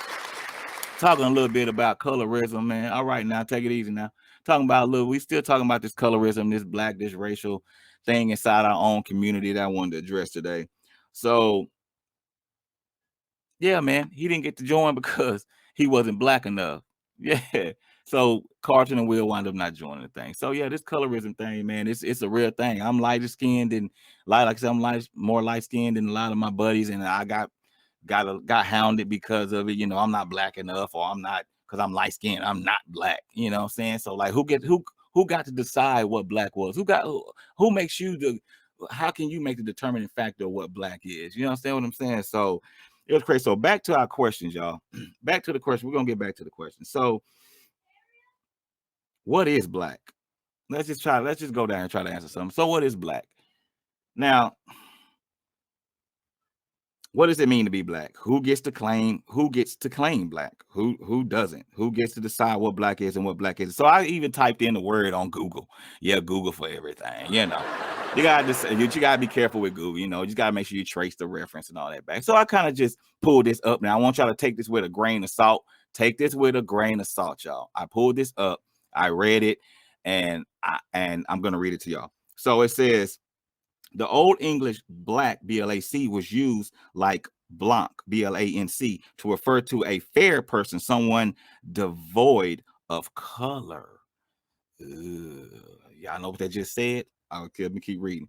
Talking a little bit about colorism, man. All right, now take it easy now. We still talking about this colorism, this racial thing inside our own community that I wanted to address today. So yeah, man, he didn't get to join because he wasn't black enough. Yeah. So Carlton and Will wind up not joining the thing. So yeah, this colorism thing, man, it's a real thing. I'm lighter skinned and like I said, I'm more light skinned than a lot of my buddies, and I got hounded because of it. I'm not black enough, or I'm not, because I'm light skinned, I'm not black. You know what I'm saying? So like, who got to decide what black was? Who makes you how can you make the determining factor of what black is? You understand what I'm saying? So it was crazy. So back to our questions, y'all. Back to the question. We're gonna get back to the question. So what is black? Let's just go down and try to answer something. So what is black? Now, what does it mean to be black? Who gets to claim black? Who doesn't? Who gets to decide what black is and what black is? So I even typed in the word on Google. Yeah, Google for everything. You gotta be careful with Google. You just gotta make sure you trace the reference and all that back. So I kind of just pulled this up. Now I want y'all to take this with a grain of salt. Take this with a grain of salt, y'all. I pulled this up. I read it, and I'm gonna read it to y'all. So it says, the Old English black, BLAC, was used like blanc, BLANC, to refer to a fair person, someone devoid of color. Y'all know what that just said? Let me keep reading.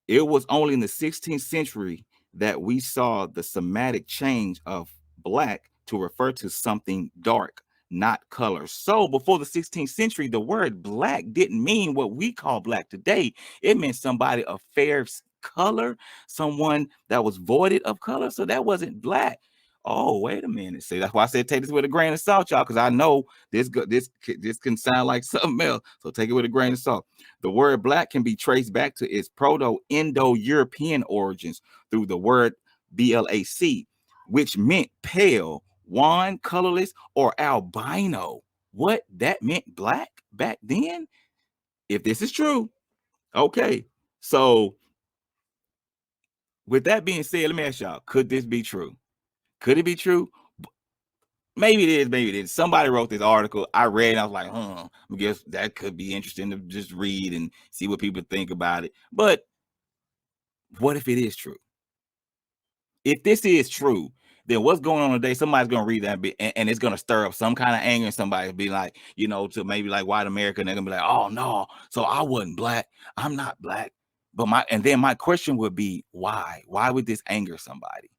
It was only in the 16th century that we saw the semantic change of black to refer to something dark, not color. So before the 16th century, the word black didn't mean what we call black today. It meant somebody of fair color, someone that was voided of color. So that wasn't black. Oh, wait a minute. See, that's why I said take this with a grain of salt, y'all, because I know this can sound like something else. So take it with a grain of salt. The word black can be traced back to its Proto-Indo-European origins through the word BLAC, which meant pale, wan, colorless, or albino. What? That meant black back then? If this is true, okay. So with that being said, let me ask y'all, could this be true? Could it be true? Maybe it is, maybe it is. Somebody wrote this article. I read and I was like, I guess that could be interesting to just read and see what people think about it. But what if it is true? If this is true, then what's going on today? Somebody's gonna read that bit and it's gonna stir up some kind of anger in somebody. Be like, to maybe like white America, and they're gonna be like, oh no, so I wasn't black. I'm not black. But my question would be, why? Why would this anger somebody?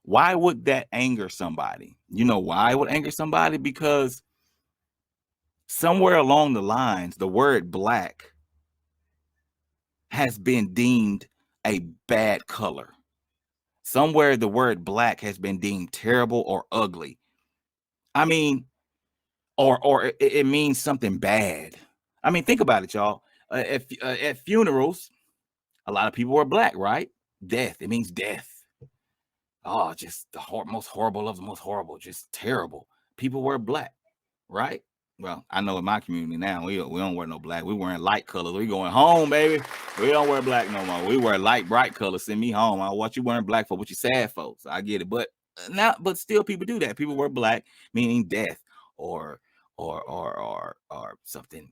Why would that anger somebody? You know why it would anger somebody? Because somewhere along the lines, the word black has been deemed a bad color. Somewhere the word black has been deemed terrible or ugly. I mean, or it means something bad. I mean, think about it, y'all. At funerals, a lot of people wear black, right? Death. It means death. Oh, just the most horrible of the most horrible, just terrible. People wear black, right? Well, I know in my community now, we don't wear no black. We wearing light colors. We going home, baby. We don't wear black no more. We wear light, bright colors. Send me home. What you wearing black for? What you sad folks? I get it, but still, people do that. People wear black, meaning death, or something.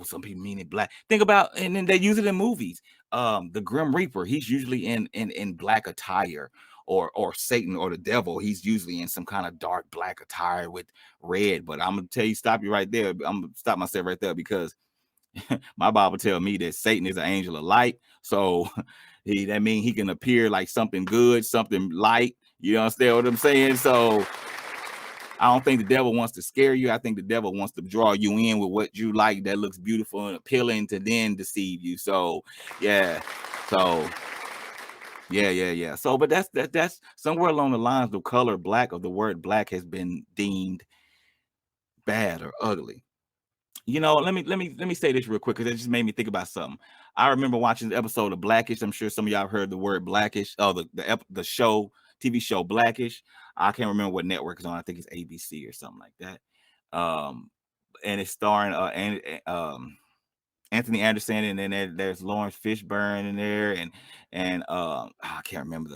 Some people mean it black. Think about, and then they use it in movies. The Grim Reaper, he's usually in black attire, or Satan or the devil, he's usually in some kind of dark black attire with red. But I'm gonna tell you, stop you right there. I'm gonna stop myself right there, because my Bible tell me that Satan is an angel of light. So that means he can appear like something good, something light. You understand what I'm saying? So I don't think the devil wants to scare you. I think the devil wants to draw you in with what you like that looks beautiful and appealing, to then deceive you. So yeah. So yeah. So, but that's somewhere along the lines, the color black, of the word black, has been deemed bad or ugly. Let me say this real quick, because it just made me think about something. I remember watching the episode of Blackish. I'm sure some of y'all heard the word Blackish. Oh, the show, TV show Blackish. I can't remember what network it's on. I think it's ABC or something like that. And it's starring Anthony Anderson, and then there's Lawrence Fishburne in there, and I can't remember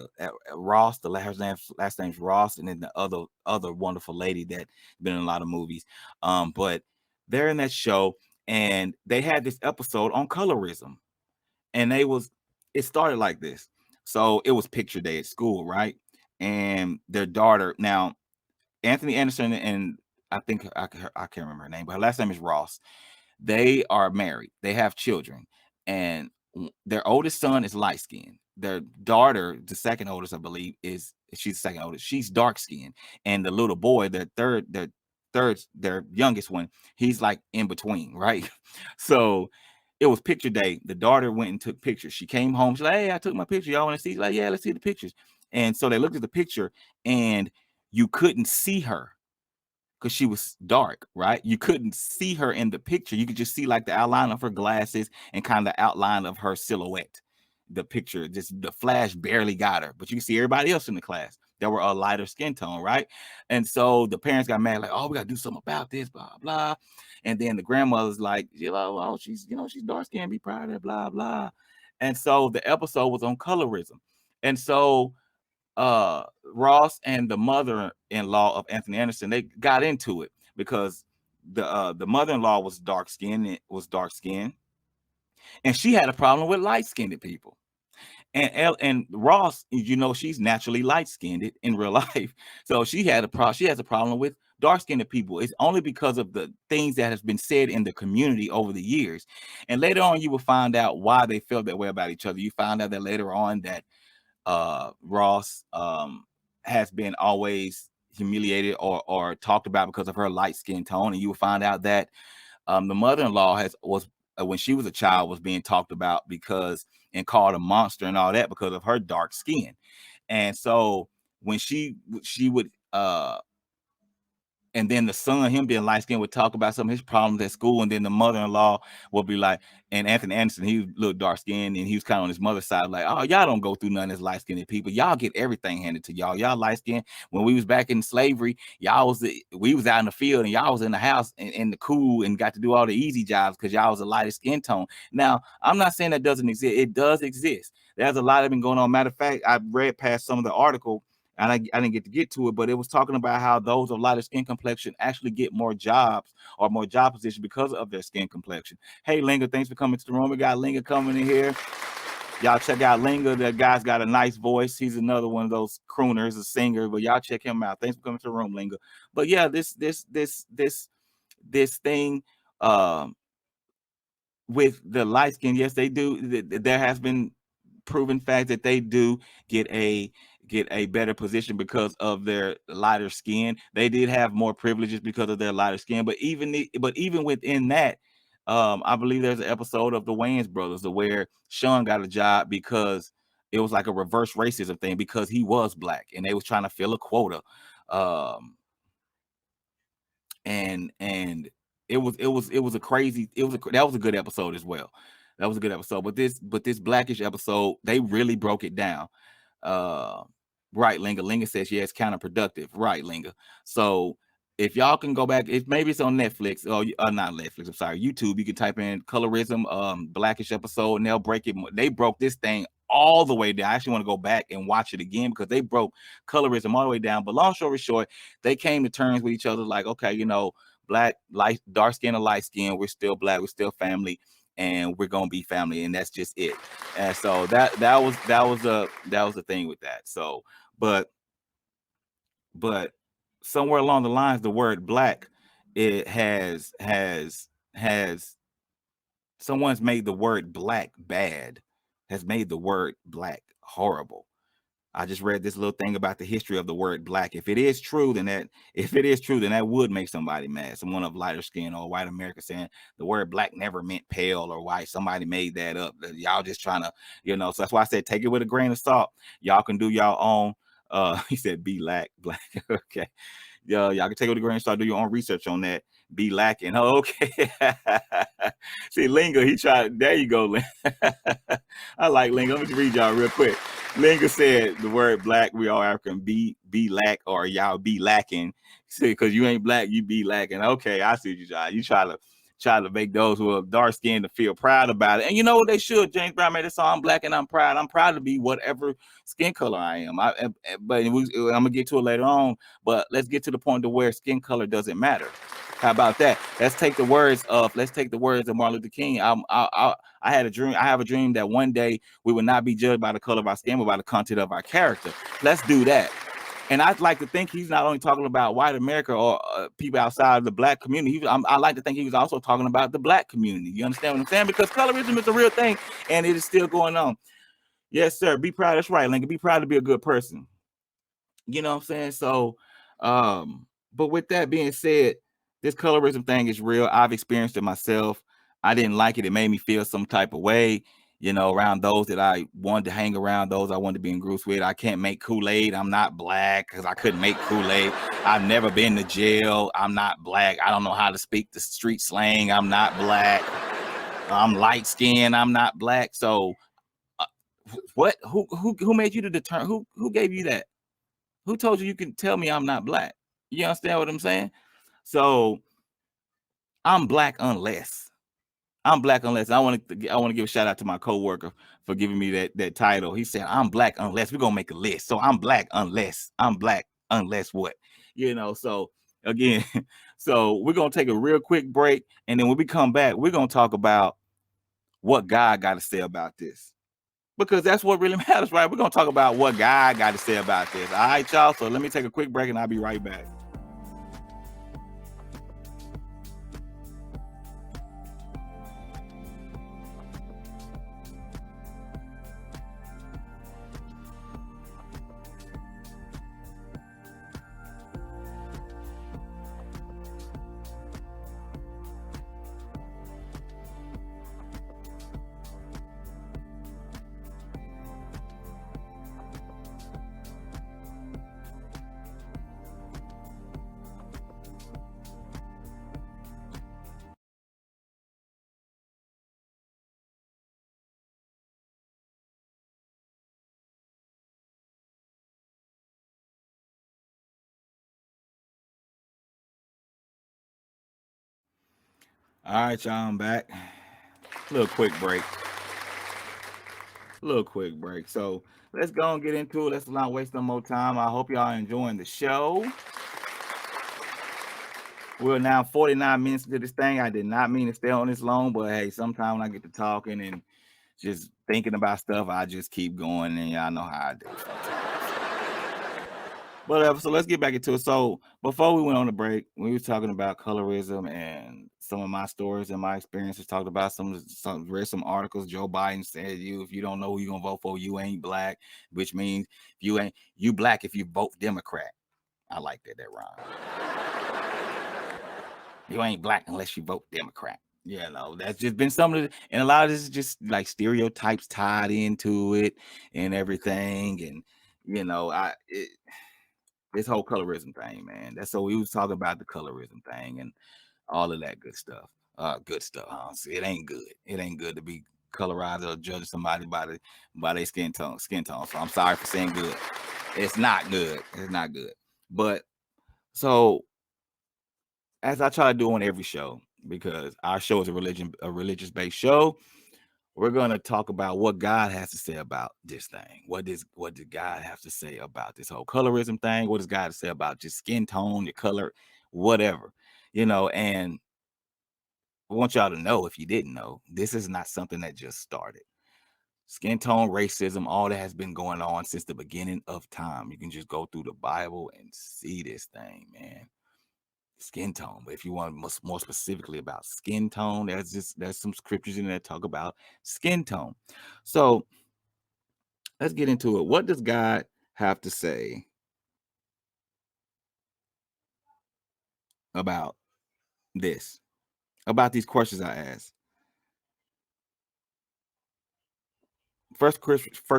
Ross. The last name's Ross, and then the other wonderful lady that's been in a lot of movies. But they're in that show, and they had this episode on colorism, and it started like this. So it was picture day at school, right? And their daughter, now Anthony Anderson, and I think I can't remember her name, but her last name is Ross. They are married. They have children, and their oldest son is light skinned. Their daughter, the second oldest, I believe, she's the second oldest. She's dark skinned, and the little boy, their youngest one, he's like in between, right? So it was picture day. The daughter went and took pictures. She came home. She's like, "Hey, I took my picture. Y'all want to see?" She's like, "Yeah, let's see the pictures." And so they looked at the picture, and you couldn't see her because she was dark, right? You couldn't see her in the picture. You could just see like the outline of her glasses and kind of the outline of her silhouette. The picture, just the flash barely got her, but you can see everybody else in the class that were a lighter skin tone, right? And so the parents got mad, like, "Oh, we got to do something about this, blah, blah." And then the grandmother's like, "Oh, she's dark skinned, be proud of that, blah, blah." And so the episode was on colorism. And so Ross and the mother-in-law of Anthony Anderson, they got into it because the mother-in-law was dark skinned, and she had a problem with light-skinned people. And Ross, she's naturally light-skinned in real life. So she has a problem with dark-skinned people. It's only because of the things that has been said in the community over the years. And later on, you will find out why they felt that way about each other. You find out that later on that Ross has been always humiliated or talked about because of her light skin tone, and you will find out that the mother-in-law was when she was a child, was being talked about because and called a monster and all that because of her dark skin. And so when she would and then the son, him being light skinned, would talk about some of his problems at school. And then the mother-in-law would be like, and Anthony Anderson, he was a little dark skinned, and he was kind of on his mother's side, like, "Oh, y'all don't go through none of this light skinned people. Y'all get everything handed to y'all. Y'all light skinned. When we was back in slavery, we was out in the field, and y'all was in the house in the cool and got to do all the easy jobs because y'all was a lighter skin tone." Now, I'm not saying that doesn't exist. It does exist. There's a lot of been going on. Matter of fact, I read past some of the article and I didn't get to it, but it was talking about how those of lighter skin complexion actually get more jobs or more job positions because of their skin complexion. Hey, Linga, thanks for coming to the room. We got Linga coming in here. Y'all check out Linga. That guy's got a nice voice. He's another one of those crooners, a singer. But y'all check him out. Thanks for coming to the room, Linga. But yeah, this thing with the light skin, yes, they do. There has been proven fact that they do get a better position because of their lighter skin. They did have more privileges because of their lighter skin, but even within that, I believe there's an episode of the Wayans brothers where Sean got a job because it was like a reverse racism thing because he was black and they was trying to fill a quota. And it was a crazy, that was a good episode as well. That was a good episode. But this Blackish episode, they really broke it down. Right, Linga. Linga says, yeah, it's counterproductive. Right, Linga. So if y'all can go back, if maybe it's on Netflix or not Netflix, I'm sorry, YouTube, you can type in Colorism, Blackish episode, and they'll break it. They broke this thing all the way down. I actually want to go back and watch it again because they broke colorism all the way down. But long story short, they came to terms with each other like, okay, black, light, dark skin or light skin, we're still black, we're still family, and we're gonna be family, and that's just it. And so that was the thing with that. So, but somewhere along the lines, the word black, it has someone's made the word black bad, has made the word black horrible. I just read this little thing about the history of the word black. If it is true, then that would make somebody mad. Someone of lighter skin or white America saying the word black never meant pale or white. Somebody made that up. Y'all just trying to, so that's why I said take it with a grain of salt. Y'all can do y'all own. He said be black. Okay. Y'all can take it with a grain of salt, do your own research on that. Be lacking. Oh, okay. See, Lingo, he tried. There you go. I like Lingo. Let me read y'all real quick. Lingo said the word black, we all African, be lack, or y'all be lacking. See, because you ain't black, you be lacking. Okay, I see what you try. You try to make those who are dark skinned to feel proud about it. And you know what they should? James Brown made a song, I'm black and I'm proud. I'm proud to be whatever skin color I am. But I'm gonna get to it later on. But let's get to the point to where skin color doesn't matter. How about that? Let's take the words of Martin Luther King. I had a dream. I have a dream that one day we will not be judged by the color of our skin, but by the content of our character. Let's do that. And I'd like to think he's not only talking about white America or people outside of the black community. I like to think he was also talking about the black community. You understand what I'm saying? Because colorism is a real thing, and it is still going on. Yes, sir. Be proud. That's right, Lincoln. Be proud to be a good person. You know what I'm saying? So, but with that being said, this colorism thing is real. I've experienced it myself. I didn't like it. It made me feel some type of way, around those that I wanted to hang around, those I wanted to be in groups with. I can't make Kool-Aid. I'm not black because I couldn't make Kool-Aid. I've never been to jail. I'm not black. I don't know how to speak the street slang. I'm not black. I'm light skinned. I'm not black. So, what? Who made you to determine? Who gave you that? Who told you can tell me I'm not black? You understand what I'm saying? So I'm black unless. I want to give a shout out to my coworker for giving me that title. He said I'm black unless. We're gonna make a list. So I'm black unless. What? So again, so we're gonna take a real quick break, and then when we come back, we're gonna talk about what God got to say about this. Because that's what really matters, right? We're going to talk about what God got to say about this. All right, y'all. So let me take a quick break and I'll be right back. All right, y'all, I'm back. A little quick break. little quick break. So let's go and get into it. Let's not waste no more time. I hope y'all enjoying the show. We're now 49 minutes into this thing. I did not mean to stay on this long, but hey, sometimes when I get to talking and just thinking about stuff, I just keep going, and y'all know how I do sometimes. But so let's get back into it. So before we went on the break, we were talking about colorism and some of my stories and my experiences. Talked about read some articles. Joe Biden said, if you don't know who you're gonna vote for, you ain't black, which means you black if you vote Democrat. I like that rhyme. You ain't black unless you vote Democrat. That's just been some of the, and a lot of this is just like stereotypes tied into it and everything. And this whole colorism thing, man. That's so we was talking about the colorism thing and all of that good stuff. Good stuff. Huh? See, it ain't good. It ain't good to be colorized or judging somebody by their skin tone. So I'm sorry for saying good. It's not good. It's not good. But so as I try to do on every show, because our show is a religious based show, we're gonna talk about what God has to say about this thing. What did God have to say about this whole colorism thing? What does God say about just skin tone, your color, whatever, and I want y'all to know, if you didn't know, this is not something that just started. Skin tone, racism, all that has been going on since the beginning of time. You can just go through the Bible and see this thing, man. Skin tone. But if you want more specifically about skin tone, there's some scriptures in there that talk about skin tone. So let's get into it. What does God have to say about this? About these questions I asked? First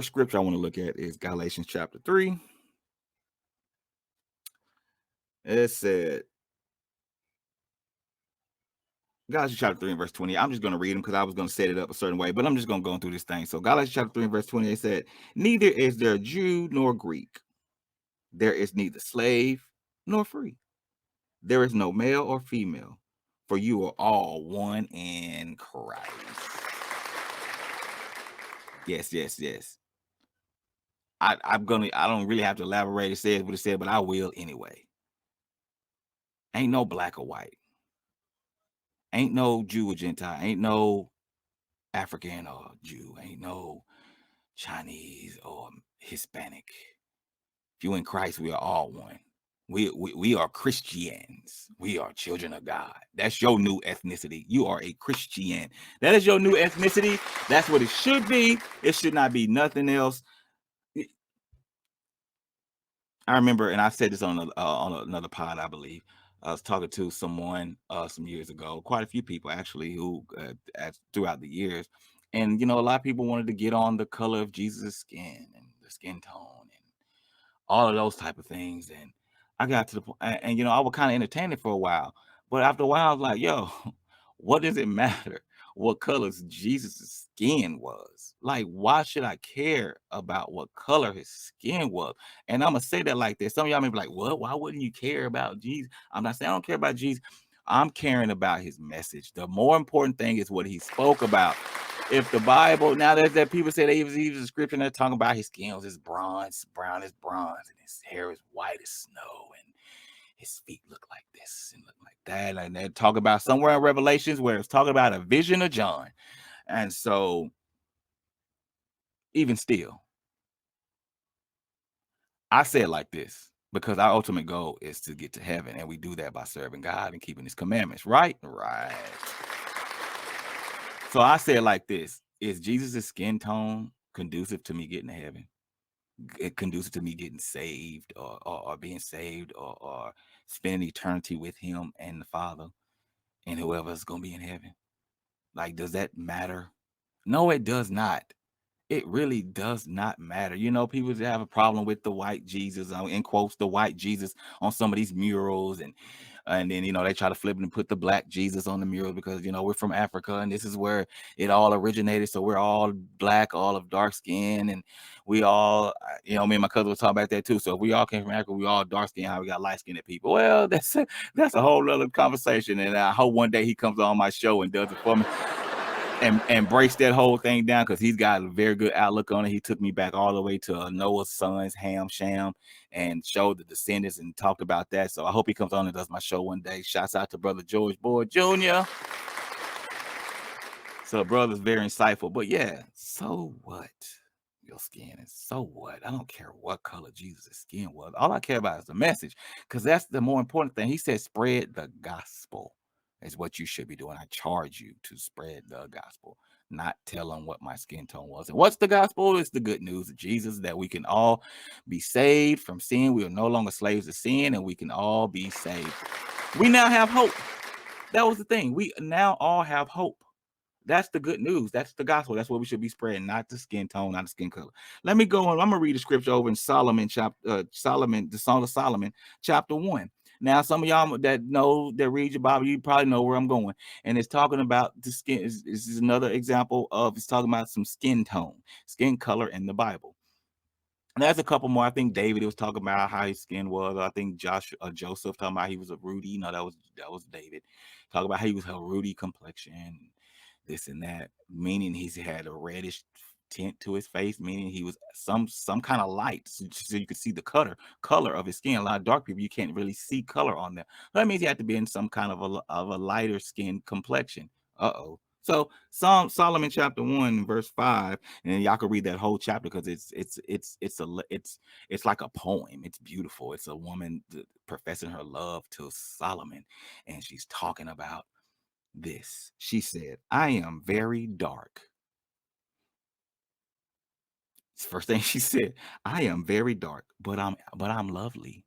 scripture I want to look at is Galatians chapter 3. It said, Galatians chapter 3 and verse 20. I'm just going to read them because I was going to set it up a certain way, but I'm just going to go through this thing. So Galatians chapter 3 and verse 20, it said, neither is there Jew nor Greek. There is neither slave nor free. There is no male or female, for you are all one in Christ. Yes. I don't really have to elaborate. It says what it said, but I will anyway. Ain't no black or white. Ain't no Jew or Gentile. Ain't no African or Jew. Ain't no Chinese or Hispanic. If you in Christ, we are all one. We are Christians. We are children of God. That's your new ethnicity. You are a Christian. That is your new ethnicity. That's what it should be. It should not be nothing else. I remember, and I said this on another pod, I believe. I was talking to someone some years ago, quite a few people actually, who throughout the years, and a lot of people wanted to get on the color of Jesus' skin and the skin tone and all of those type of things. And I got to the point, and I was kind of entertain it for a while, but after a while, I was like, yo, what does it matter what colors Jesus' skin was? Like, why should I care about what color his skin was? And I'm gonna say that like this. Some of y'all may be like, what? Why wouldn't you care about Jesus? I'm not saying I don't care about Jesus. I'm caring about his message. The more important thing is what he spoke about. If the Bible, now there's that people say they use a scripture and they're talking about his skin is bronze, brown as bronze, and his hair is white as snow, and his feet look like this and look like that. And they talk about somewhere in Revelations where it's talking about a vision of John. And so, even still, I say it like this because our ultimate goal is to get to heaven, and we do that by serving God and keeping his commandments, right? Right. So I say it like this: is Jesus' skin tone conducive to me getting to heaven? Conducive to me getting saved or being saved or spending eternity with him and the Father and whoever's going to be in heaven? Like, does that matter? No, it does not. It really does not matter. People that have a problem with the white Jesus, in quotes, the white Jesus on some of these murals, and then they try to flip it and put the black Jesus on the mural because we're from Africa and this is where it all originated. So we're all black, all of dark skin, and we all, me and my cousin was talking about that too. So if we all came from Africa, we all dark skin. How we got light skinned people? Well, that's a whole other conversation, and I hope one day he comes on my show and does it for me. and breaks that whole thing down because he's got a very good outlook on it. He took me back all the way to Noah's sons, Ham, Shem, and showed the descendants and talked about that. So I hope he comes on and does my show one day. Shouts out to brother George Boyd Jr. So brother's very insightful. But yeah, so what? Your skin is so what? I don't care what color Jesus' skin was. All I care about is the message, because that's the more important thing. He said, spread the gospel is what you should be doing. I charge you to spread the gospel, not tell them what my skin tone was. And what's the gospel? It's the good news of Jesus, that we can all be saved from sin. We are no longer slaves of sin, and we can all be saved. We now have hope. That was the thing. We now all have hope. That's the good news. That's the gospel. That's what we should be spreading, not the skin tone, not the skin color. Let me go on. I'm gonna read the scripture over in Solomon, the Song of Solomon, chapter 1. Now, some of y'all that know, that read your Bible, you probably know where I'm going. And it's talking about the skin. This is another example of, it's talking about some skin tone, skin color in the Bible. And there's a couple more. I think David was talking about how his skin was. I think Joseph talking about he was a ruddy. No, that was David. Talking about how he was a ruddy complexion, this and that, meaning he's had a reddish tint to his face, meaning he was some kind of light, so you could see the color of his skin. A lot of dark people, you can't really see color on them. So that means he had to be in some kind of a lighter skin complexion. So Solomon chapter 1 verse 5, and y'all can read that whole chapter because it's like a poem. It's beautiful. It's a woman professing her love to Solomon, and she's talking about this. She said, I am very dark. First thing she said, I am very dark, but I'm lovely.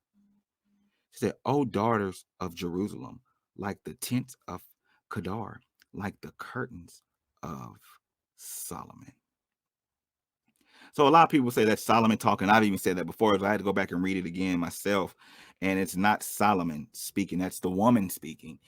She said, O daughters of Jerusalem, like the tents of Kedar, like the curtains of Solomon. So a lot of people say that's Solomon talking. I've even said that before, so I had to go back and read it again myself. And it's not Solomon speaking, that's the woman speaking.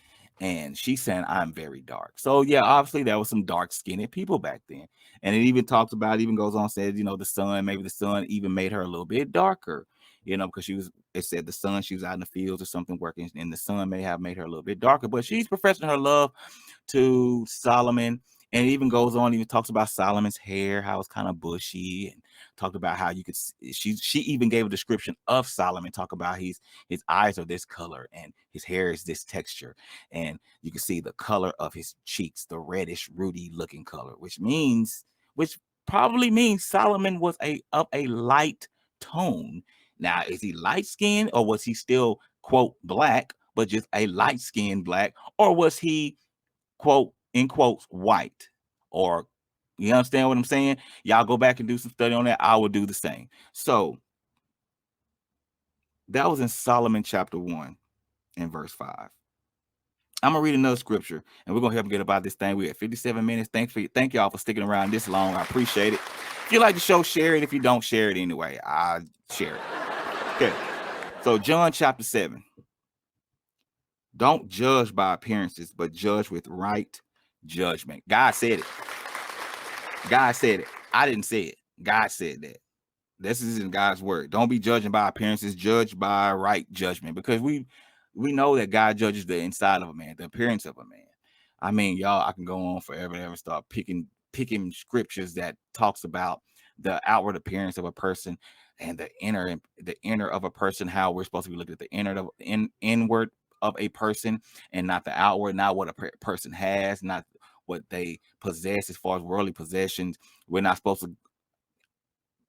And she's saying, I'm very dark. So yeah, obviously there was some dark-skinned people back then. And it even talks about, even goes on, says, maybe the sun even made her a little bit darker, because it said the sun, she was out in the fields or something working, and the sun may have made her a little bit darker. But she's professing her love to Solomon. And it even goes on, even talks about Solomon's hair, how it's kind of bushy, and talked about how you could, she even gave a description of Solomon, talk about his eyes are this color and his hair is this texture. And you can see the color of his cheeks, the reddish, ruddy looking color, which probably means Solomon was of a light tone. Now, is he light skinned, or was he still, quote, black, but just a light skinned black? Or was he, quote, in quotes, white? Or, you understand what I'm saying? Y'all go back and do some study on that. I will do the same. So that was in Solomon chapter 1 and verse 5. I'm gonna read another scripture, and we're gonna help get about this thing. We're at 57 minutes. Thank y'all for sticking around this long. I appreciate it. If you like the show, share it. If you don't, share it anyway. I share it. Okay. So John chapter 7. Don't judge by appearances, but judge with right judgment. God said it. God said it. I didn't say it. God said that. This is in God's word. Don't be judging by appearances, judge by right judgment, because we know that God judges the inside of a man, the appearance of a man. I mean, y'all, I can go on forever and ever start picking scriptures that talks about the outward appearance of a person and the inner of a person, how we're supposed to be looking at the inward of a person and not the outward, not what a person has, not what they possess as far as worldly possessions. We're not supposed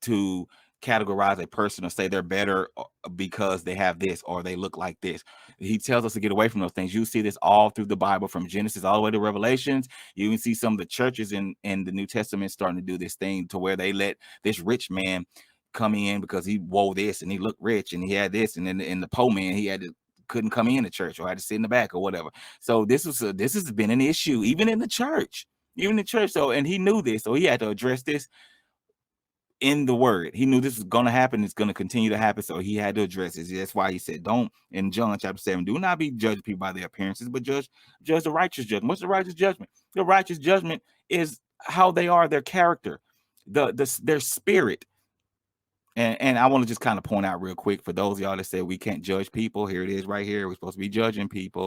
to categorize a person or say they're better because they have this or they look like this. He tells us to get away from those things. You see this all through the Bible, from Genesis all the way to Revelations. You can see some of the churches in the New Testament starting to do this thing to where they let this rich man come in because he wore this and he looked rich and he had this, and then the poor man, couldn't come in the church or had to sit in the back or whatever. So this has been an issue even in the church. So, and he knew this, so he had to address this in the word. He knew this was going to happen. It's going to continue to happen. So he had to address it. That's why he said, don't, in John chapter 7, do not be judging people by their appearances, but judge the righteous judgment. What's the righteous judgment? The righteous judgment is how they are, their character, their spirit. And I want to just kind of point out real quick for those of y'all that say we can't judge people. Here it is right here. We're supposed to be judging people.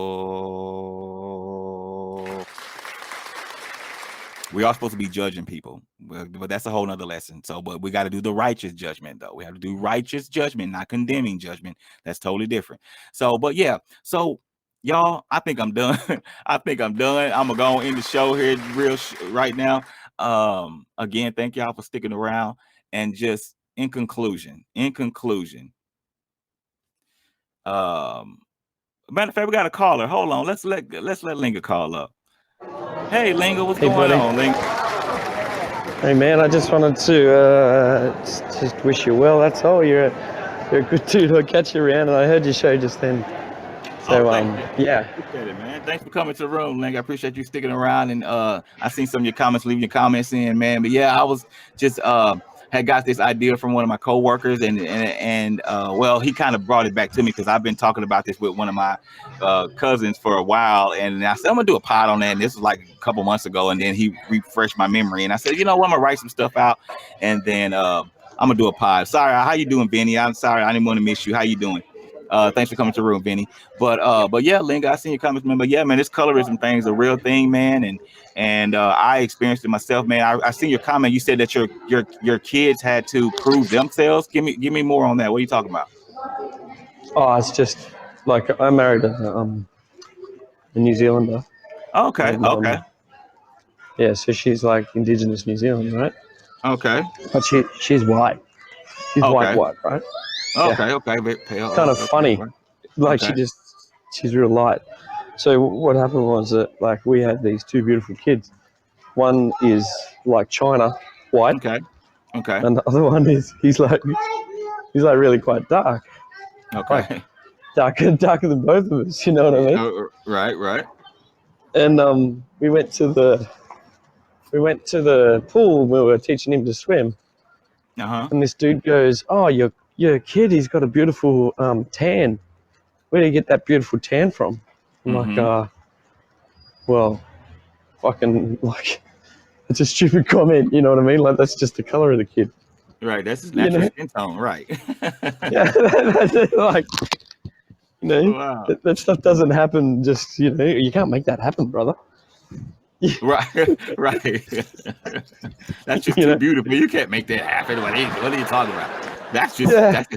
We are supposed to be judging people, but that's a whole nother lesson. So, but we got to do the righteous judgment, though. We have to do righteous judgment, not condemning judgment. That's totally different. So, but yeah, so y'all, I think I'm done. I think I'm done. I'm gonna go end the show here right now. Again, thank y'all for sticking around. And just in conclusion, matter of fact, we got a caller. Hold on, let's let Linga call up. Hey, Linga, what's Hey, going buddy. on, Linga? Hey, man, I just wanted to just wish you well. That's all. You're a good dude. I'll catch you around, and I heard your show just then. So, yeah. Appreciate it, man. Thanks for coming to the room, Linga. I appreciate you sticking around, and I seen some of your comments, leaving your comments in, man. But yeah, I was just had got this idea from one of my coworkers, and well, he kind of brought it back to me because I've been talking about this with one of my cousins for a while, and I said I'm gonna do a pod on that. And this was like a couple months ago, and then he refreshed my memory, and I said, you know what, I'm gonna write some stuff out, and then I'm gonna do a pod. Sorry, how you doing, Benny? I'm sorry, I didn't want to miss you. How you doing? Thanks for coming to the room, Benny. But yeah, Linga, I seen your comments, man. But yeah, man, this colorism thing is a real thing, man, and I experienced it myself, man. I seen your comment. You said that your kids had to prove themselves. Give me more on that. What are you talking about? Oh, it's just like I married a New Zealander. Okay, And, okay, yeah, so she's like Indigenous New Zealand, right? okay, But she's white. She's okay, white, right? Yeah. okay. Bit pale. Kind of Okay, funny. right. Like Okay. she's real light. So what happened was that like we had these two beautiful kids. One is like China, white, Okay. Okay. and the other one is he's like really quite dark, like Okay. darker than both of us. You know what I mean? Right. And we went to the pool. We were teaching him to swim, and this dude goes, "Oh, your kid, he's got a beautiful tan. Where do you get that beautiful tan from?" I'm like, well, fucking like, it's a stupid comment. You know what I mean? Like that's just the color of the kid. Right. That's his You natural know? skin tone. Right. Yeah, that's it, like, you know, Wow. that stuff doesn't happen. Just you can't make that happen, brother. Right. Right. That's just You too know? beautiful. You can't make that happen. What are you talking about? That's just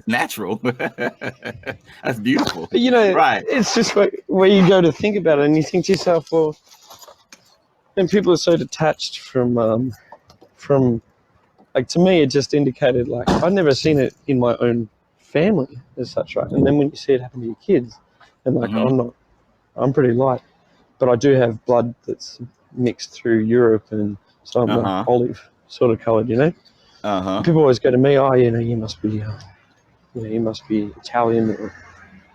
natural. That's beautiful. But Right. it's just where you go to think about it, and you think to yourself, well, and people are so detached from like, to me, it just indicated like I'd never seen it in my own family as such, right? And then when you see it happen to your kids, and like I'm pretty light, but I do have blood that's mixed through Europe, and so I'm like olive sort of coloured, you know. People always go to me, oh, you must be, you must be Italian or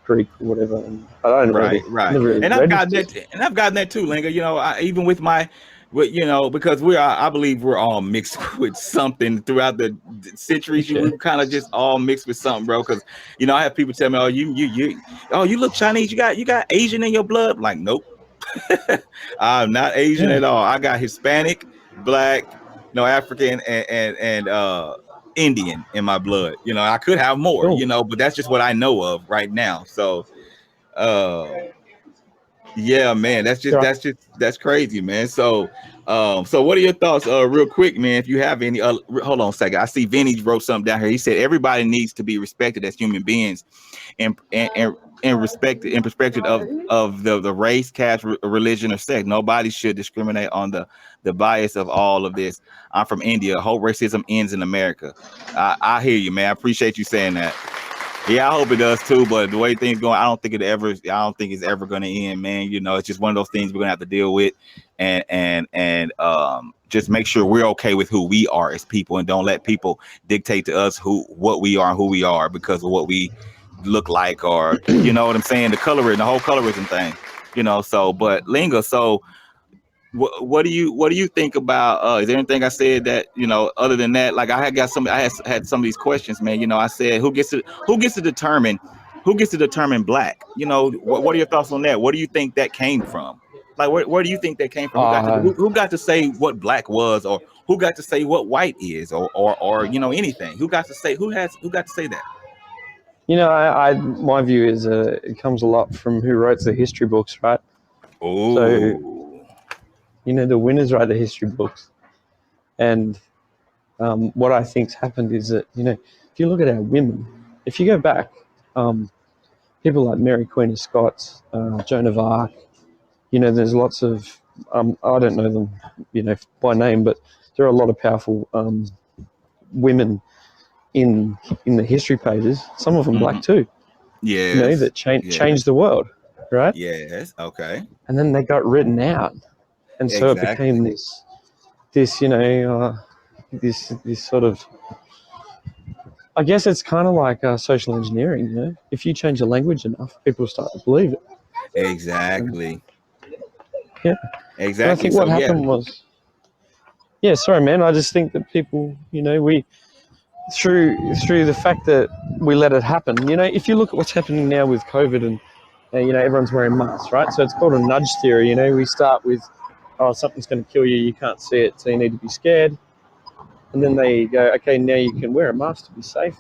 Greek or whatever. And I don't Right. never really And I've registered. gotten that too, Linga. Even with my, because I believe we're all mixed with something throughout the centuries. Okay. We kind of just all mixed with something, bro. Because I have people tell me, oh, you look Chinese. You got Asian in your blood. I'm like, nope. I'm not Asian at all. I got Hispanic, Black, African, and Indian in my blood. I could have more, Cool. but that's just what I know of right now. So, yeah, man, that's crazy, man. So, so what are your thoughts, real quick, man? If you have any, hold on a second. I see Vinny wrote something down here. He said everybody needs to be respected as human beings, and respected in perspective of the race, caste, religion, or sex. Nobody should discriminate on the bias of all of this. I'm from India. Hope racism ends in America. I hear you, man. I appreciate you saying that. Yeah, I hope it does too. But the way things going, I don't think it's ever going to end, man. It's just one of those things we're gonna have to deal with, and just make sure we're okay with who we are as people, and don't let people dictate to us what we are and who we are because of what we look like, or you know what I'm saying, the whole colorism thing. So, but Linga, so what do you think about, is there anything I said that other than that, like I had some of these questions, man. I said who gets to determine black? What are your thoughts on that? What do you think that came from? Like where do you think that came from? Who got to say what black was, or who got to say what white is, or anything? Who got to say that? My view is it comes a lot from who wrote the history books, right? So Oh, the winners write the history books. And what I think's happened is that, if you look at our women, if you go back, people like Mary Queen of Scots, Joan of Arc, there's lots of, I don't know them, by name, but there are a lot of powerful women in the history pages. Some of them black too, Yes. that changed the world, right? Yes. Okay. And then they got written out, and so it became Exactly. this sort of, I guess it's kind of like social engineering. If you change a language enough, people start to believe it. Exactly. Yeah. And I Exactly. think So what yeah. happened was, yeah, sorry, man. I just think that people, we through the fact that we let it happen. If you look at what's happening now with COVID and everyone's wearing masks, right? So it's called a nudge theory. We start with, oh, something's going to kill you. You can't see it, so you need to be scared. And then they go, okay, now you can wear a mask to be safe.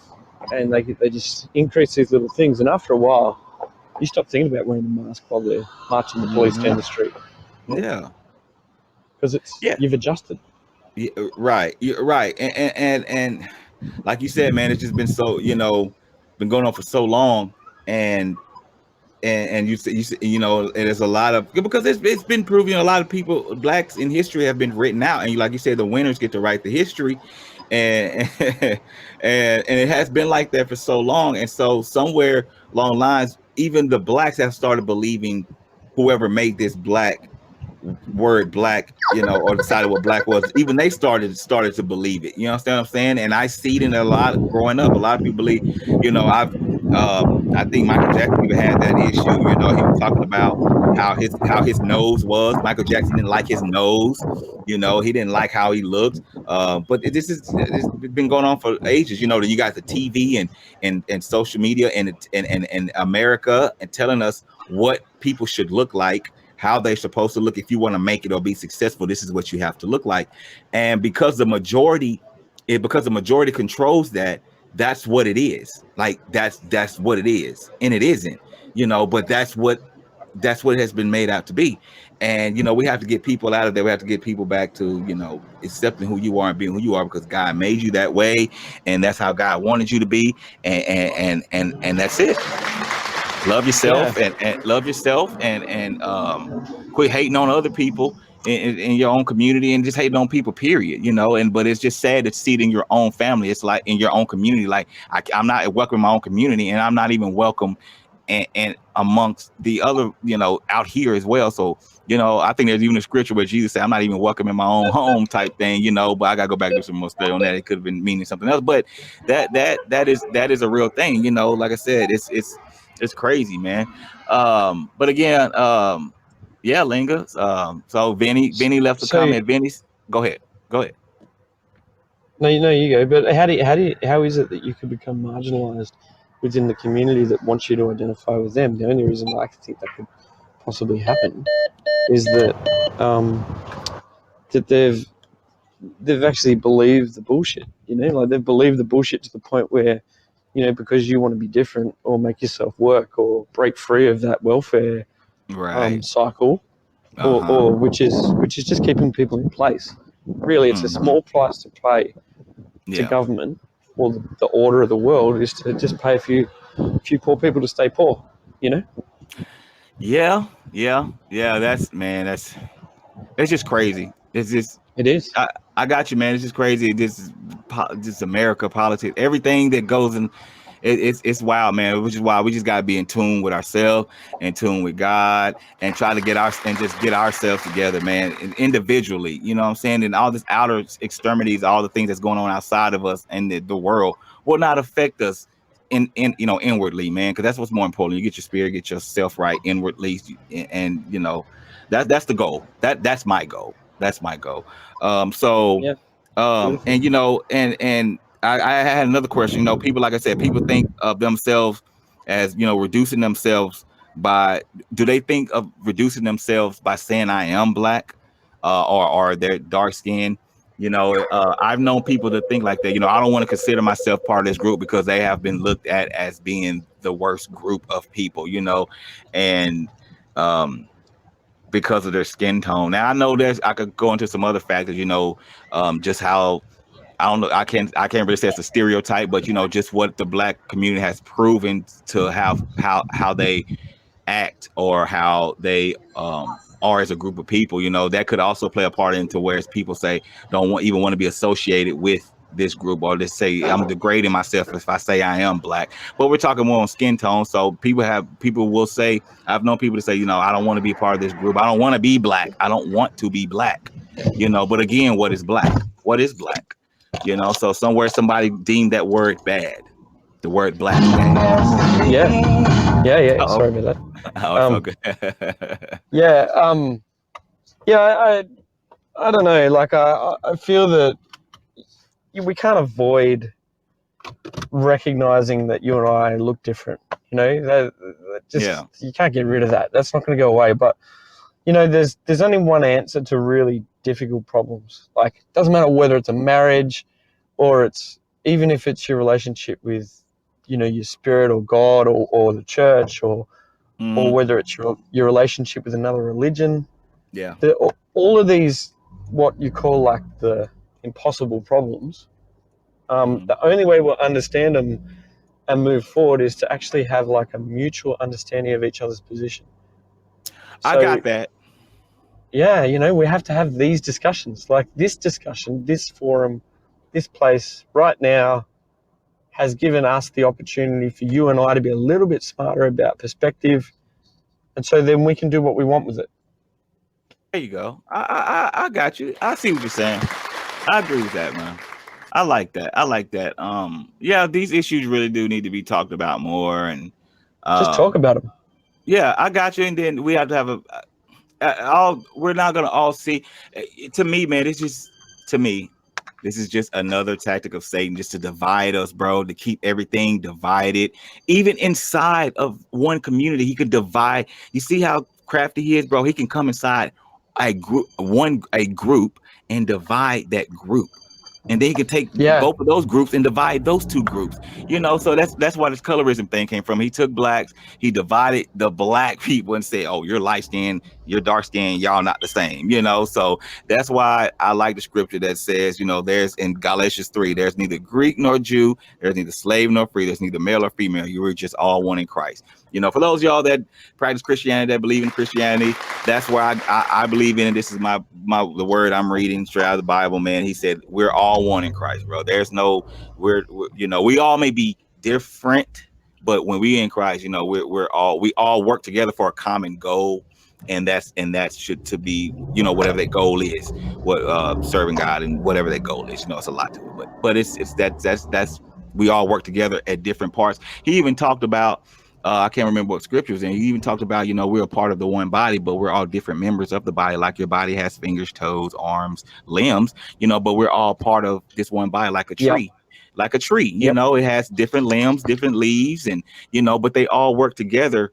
And they just increase these little things. And after a while, you stop thinking about wearing a mask while they're marching the police down the street. Yeah. Because Yeah. you've adjusted. Yeah. Right. You're right. And like you said, man, it's just been so, been going on for so long. And you say, and there's a lot of, because it's been proven, a lot of people, blacks in history have been written out, and like you said, the winners get to write the history, and and it has been like that for so long, and so somewhere along the lines, even the blacks have started believing whoever made this word black, or decided what black was, even they started to believe it. You understand what I'm saying? And I see it in a lot growing up. A lot of people believe, I think Michael Jackson even had that issue. He was talking about how his nose was. Michael Jackson didn't like his nose. He didn't like how he looked. But it's been going on for ages. That you got the TV and social media and America and telling us what people should look like, how they're supposed to look. If you want to make it or be successful, this is what you have to look like. And because the majority controls that, that's what it is. Like that's what it is, and it isn't. But that's what it has been made out to be. And we have to get people out of there. We have to get people back to accepting who you are and being who you are, because God made you that way, and that's how God wanted you to be. And that's it. Love yourself, and love yourself, and quit hating on other people in your own community, and just hating on people, period. But it's just sad to see it in your own family. It's like in your own community. Like I'm not welcome in my own community, and I'm not even welcome and amongst the other, out here as well. So, I think there's even a scripture where Jesus said, I'm not even welcome in my own home type thing, but I gotta go back to some more study on that. It could have been meaning something else, but that is a real thing. Like I said, it's crazy, man. But again, yeah, Linga. So Vinny left a So, comment. Vinny's, go ahead. no, you go. But how is it that you could become marginalised within the community that wants you to identify with them? The only reason I think that could possibly happen is that that they've actually believed the bullshit. Like they've believed the bullshit to the point where, because you want to be different or make yourself work or break free of that welfare Right. cycle, Uh-huh. or which is just keeping people in place. Really, it's a small price to pay to Yeah. government or the order of the world is to just pay a few poor people to stay poor. Yeah. It's just crazy. It's just, It is. I got you, man. It's just crazy. This is just America politics. Everything that goes in, it's wild, man. Which is why we just gotta be in tune with ourselves, in tune with God, and try to just get ourselves together, man, individually. You know what I'm saying? And all this outer extremities, all the things that's going on outside of us and the world will not affect us inwardly, man. Because that's what's more important. You get your spirit, get yourself right inwardly, and that's the goal. That's my goal. That's my goal. So, Yeah. and and I had another question. People, like I said, people think of themselves as reducing themselves by. Do they think of reducing themselves by saying I am black, or they're dark skinned? I've known people to think like that. I don't want to consider myself part of this group because they have been looked at as being the worst group of people. And because of their skin tone. Now I know I could go into some other factors, just how I don't know. I can't really say it's a stereotype, but just what the black community has proven to have how they act or how they are as a group of people. That could also play a part into where people say don't even want to be associated with this group, or they say I'm degrading myself if I say I am black. But we're talking more on skin tone. So people will say, I've known people to say, I don't want to be a part of this group. I don't want to be black. I don't want to be black. But again, what is black? What is black? So somewhere somebody deemed that word bad. The word black bad. Yeah. Uh-oh. Sorry about that. Oh, it's okay. I don't know. Like I feel that we can't avoid recognizing that you and I look different. You can't get rid of that. That's not going to go away. But there's only one answer to really difficult problems. Like, it doesn't matter whether it's a marriage or even if it's your relationship with your spirit or God or the church or whether it's your relationship with another religion. Yeah. All of these, what you call like the impossible problems, the only way we'll understand them and move forward is to actually have like a mutual understanding of each other's position. I got that. Yeah, we have to have these discussions. Like this discussion, this forum, this place right now has given us the opportunity for you and I to be a little bit smarter about perspective, and so then we can do what we want with it. There you go. I got you. I see what you're saying. I agree with that, man. I like that. Yeah, these issues really do need to be talked about more, and just talk about them. Yeah, I got you. And then we have to have we're not gonna all see. To me, man, this is just another tactic of Satan, just to divide us, bro, to keep everything divided. Even inside of one community, he could divide. You see how crafty he is, bro? He can come inside a group and divide that group. And then he could take both of those groups and divide those two groups. So that's why this colorism thing came from. He took blacks, he divided the black people and said, oh, you're light skinned, you're dark skinned, y'all not the same. So that's why I like the scripture that says, there's in Galatians 3, there's neither Greek nor Jew, there's neither slave nor free, there's neither male or female. You are just all one in Christ. For those of y'all that practice Christianity, that believe in Christianity, that's where I believe in it. This is the word I'm reading straight out of the Bible, man. He said we're all one in Christ, bro. There's no we all may be different, but when we in Christ, we all work together for a common goal, and that should to be whatever that goal is, what serving God and whatever that goal is. It's a lot to it, but it's that's we all work together at different parts. He even talked about. I can't remember what scriptures, and he even talked about, we're a part of the one body, but we're all different members of the body. Like your body has fingers, toes, arms, limbs, but we're all part of this one body, like a tree. Like a tree, it has different limbs, different leaves, and but they all work together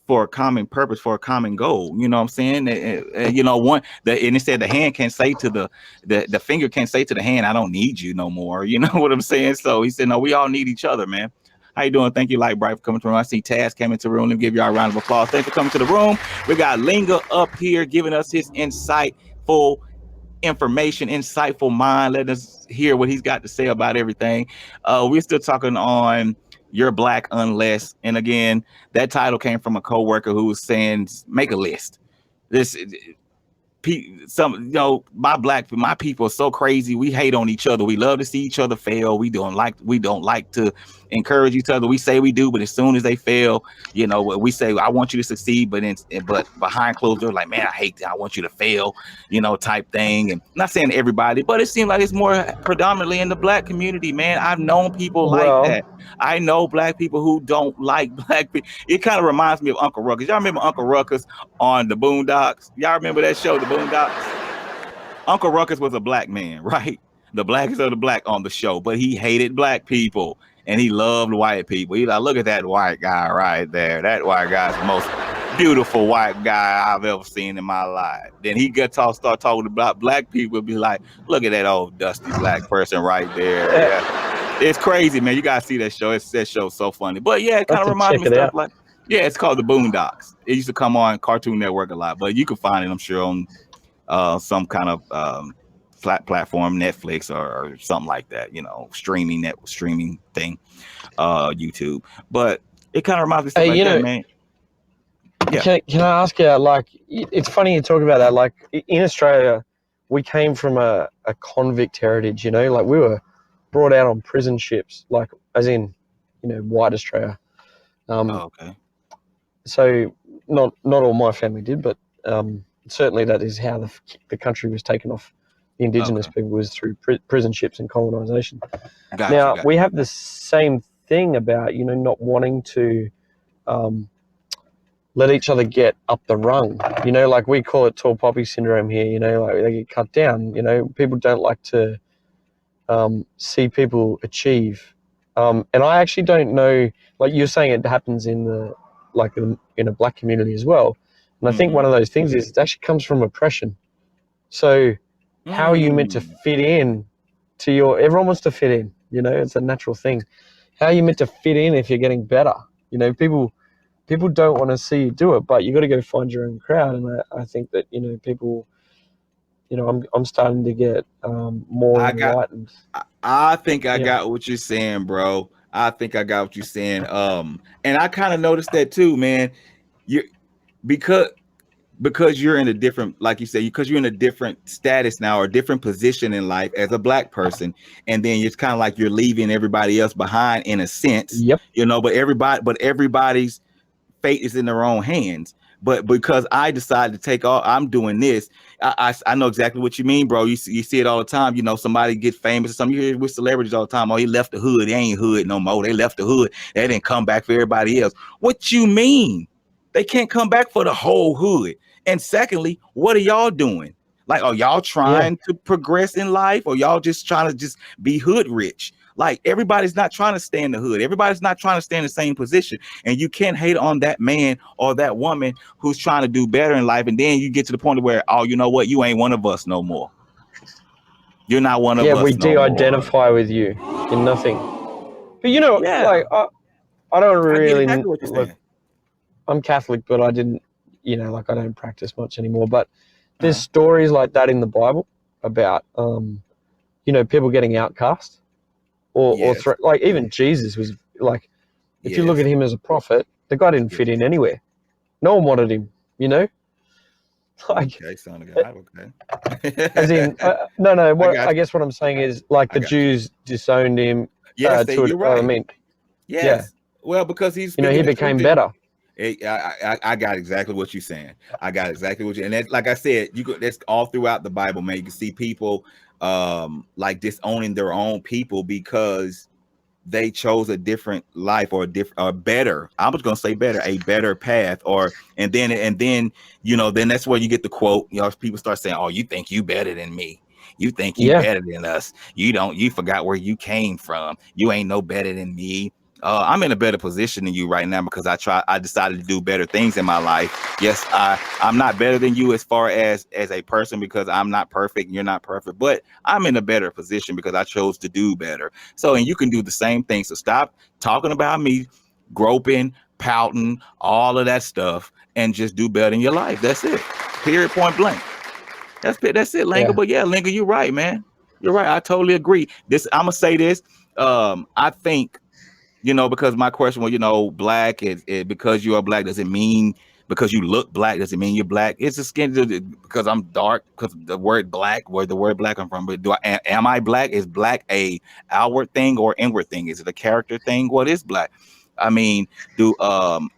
for a common purpose, for a common goal. You know what I'm saying? And it said the hand can't say to the finger can't say to the hand, I don't need you no more. You know what I'm saying? So he said, no, we all need each other, man. How you doing? Thank you, Light Bright, for coming to the room. I see Taz came into the room. Let me give y'all a round of applause. Thanks for coming to the room. We got Linga up here giving us his insightful information, insightful mind. Let us hear what he's got to say about everything. We're still talking on You're Black Unless. And again, that title came from a coworker who was saying, make a list. My people are so crazy. We hate on each other. We love to see each other fail. We don't like to encourage each other. We say we do, but as soon as they fail, we say I want you to succeed, but behind closed doors, like, man, I hate that. I want you to fail, type thing. And I'm not saying everybody, but it seems like it's more predominantly in the black community, man. I've known people like that. I know black people who don't like black people. It kind of reminds me of Uncle Ruckus. Y'all remember Uncle Ruckus on the Boondocks? Y'all remember that show, the Boondocks? Uncle Ruckus was a black man, right? The blackest of the black on the show, but he hated black people and he loved white people. He's like, look at that white guy right there. That white guy's the most beautiful white guy I've ever seen in my life. Then he start talking about black people, be like, look at that old dusty black person right there. Yeah. It's crazy, man. You gotta see that show. That show's so funny. But yeah, it kind of reminds me of stuff like, Yeah, it's called the Boondocks. It used to come on Cartoon Network a lot, but you can find it, I'm sure, on some kind of flat platform, Netflix or something like that. Streaming thing, YouTube. But it kind of reminds me of stuff Hey, like that, man. Yeah. can I ask you, like, it's funny you talk about that. Like, in Australia, we came from a convict heritage, like we were brought out on prison ships, like, as in, white Australia. Okay. So not all my family did, but certainly that is how the country was taken off the indigenous people, was through prison ships and colonisation. Now, we have the same thing about, not wanting to let each other get up the rung. Like we call it tall poppy syndrome here, like they get cut down. People don't like to see people achieve. And I actually don't know, like you're saying it happens in a black community as well. And I think one of those things is it actually comes from oppression. So how are you meant to fit in everyone wants to fit in, it's a natural thing. How are you meant to fit in if you're getting better? People don't want to see you do it, but you got to go find your own crowd. And I think that, people, I'm starting to get more enlightened. I think I got what you're saying, bro. I think I got what you're saying. And I kind of noticed that too, man. Because you're in a different, like you said, because you're in a different status now or different position in life as a black person, and then it's kind of like you're leaving everybody else behind in a sense. Yep. But everybody's fate is in their own hands. But because I decided to take off, I'm doing this. I know exactly what you mean, bro. You see it all the time. Somebody get famous or something. You hear with celebrities all the time. Oh, he left the hood. They ain't hood no more. They left the hood. They didn't come back for everybody else. What you mean? They can't come back for the whole hood. And secondly, what are y'all doing? Like, are y'all trying to progress in life, or y'all just trying to just be hood rich? Like, everybody's not trying to stay in the hood. Everybody's not trying to stay in the same position. And you can't hate on that man or that woman who's trying to do better in life. And then you get to the point where, oh, you know what? You ain't one of us no more. You're not one of us. Yeah, we de-identify with you in nothing. But like, I don't really. Exactly what you're saying. I'm Catholic, but I didn't, like I don't practice much anymore. But there's stories like that in the Bible about, people getting outcast. Or like even Jesus was like, if you look at him as a prophet, the guy didn't fit in anywhere. No one wanted him, Like, okay, son of God, okay. As in, no. I guess what I'm saying is, like, the Jews disowned him. Yes, you're right. I mean, well, because he's he became better. I got exactly what you're saying. I got exactly what you, and that's, like I said, that's all throughout the Bible, man. You can see people like disowning their own people because they chose a different life or a better. I was gonna say better, a better path, and then then that's where you get the quote. People start saying, "Oh, you think you better than me? You think you better than us? You forgot where you came from. You ain't no better than me." I'm in a better position than you right now because I decided to do better things in my life. Yes, I'm not better than you as far as a person because I'm not perfect and you're not perfect, but I'm in a better position because I chose to do better. So, and you can do the same thing. So stop talking about me, groping, pouting, all of that stuff, and just do better in your life. That's it. Period, point blank. That's it, Linga. But yeah, Linga, you're right, man. You're right. I totally agree. I'm gonna say this. I think, because my question was, black is because you are black, does it mean because you look black, does it mean you're black? It's a skin because I'm dark, because the word black, where the word black come from. But am I black? Is black a outward thing or inward thing? Is it a character thing? What is black? I mean,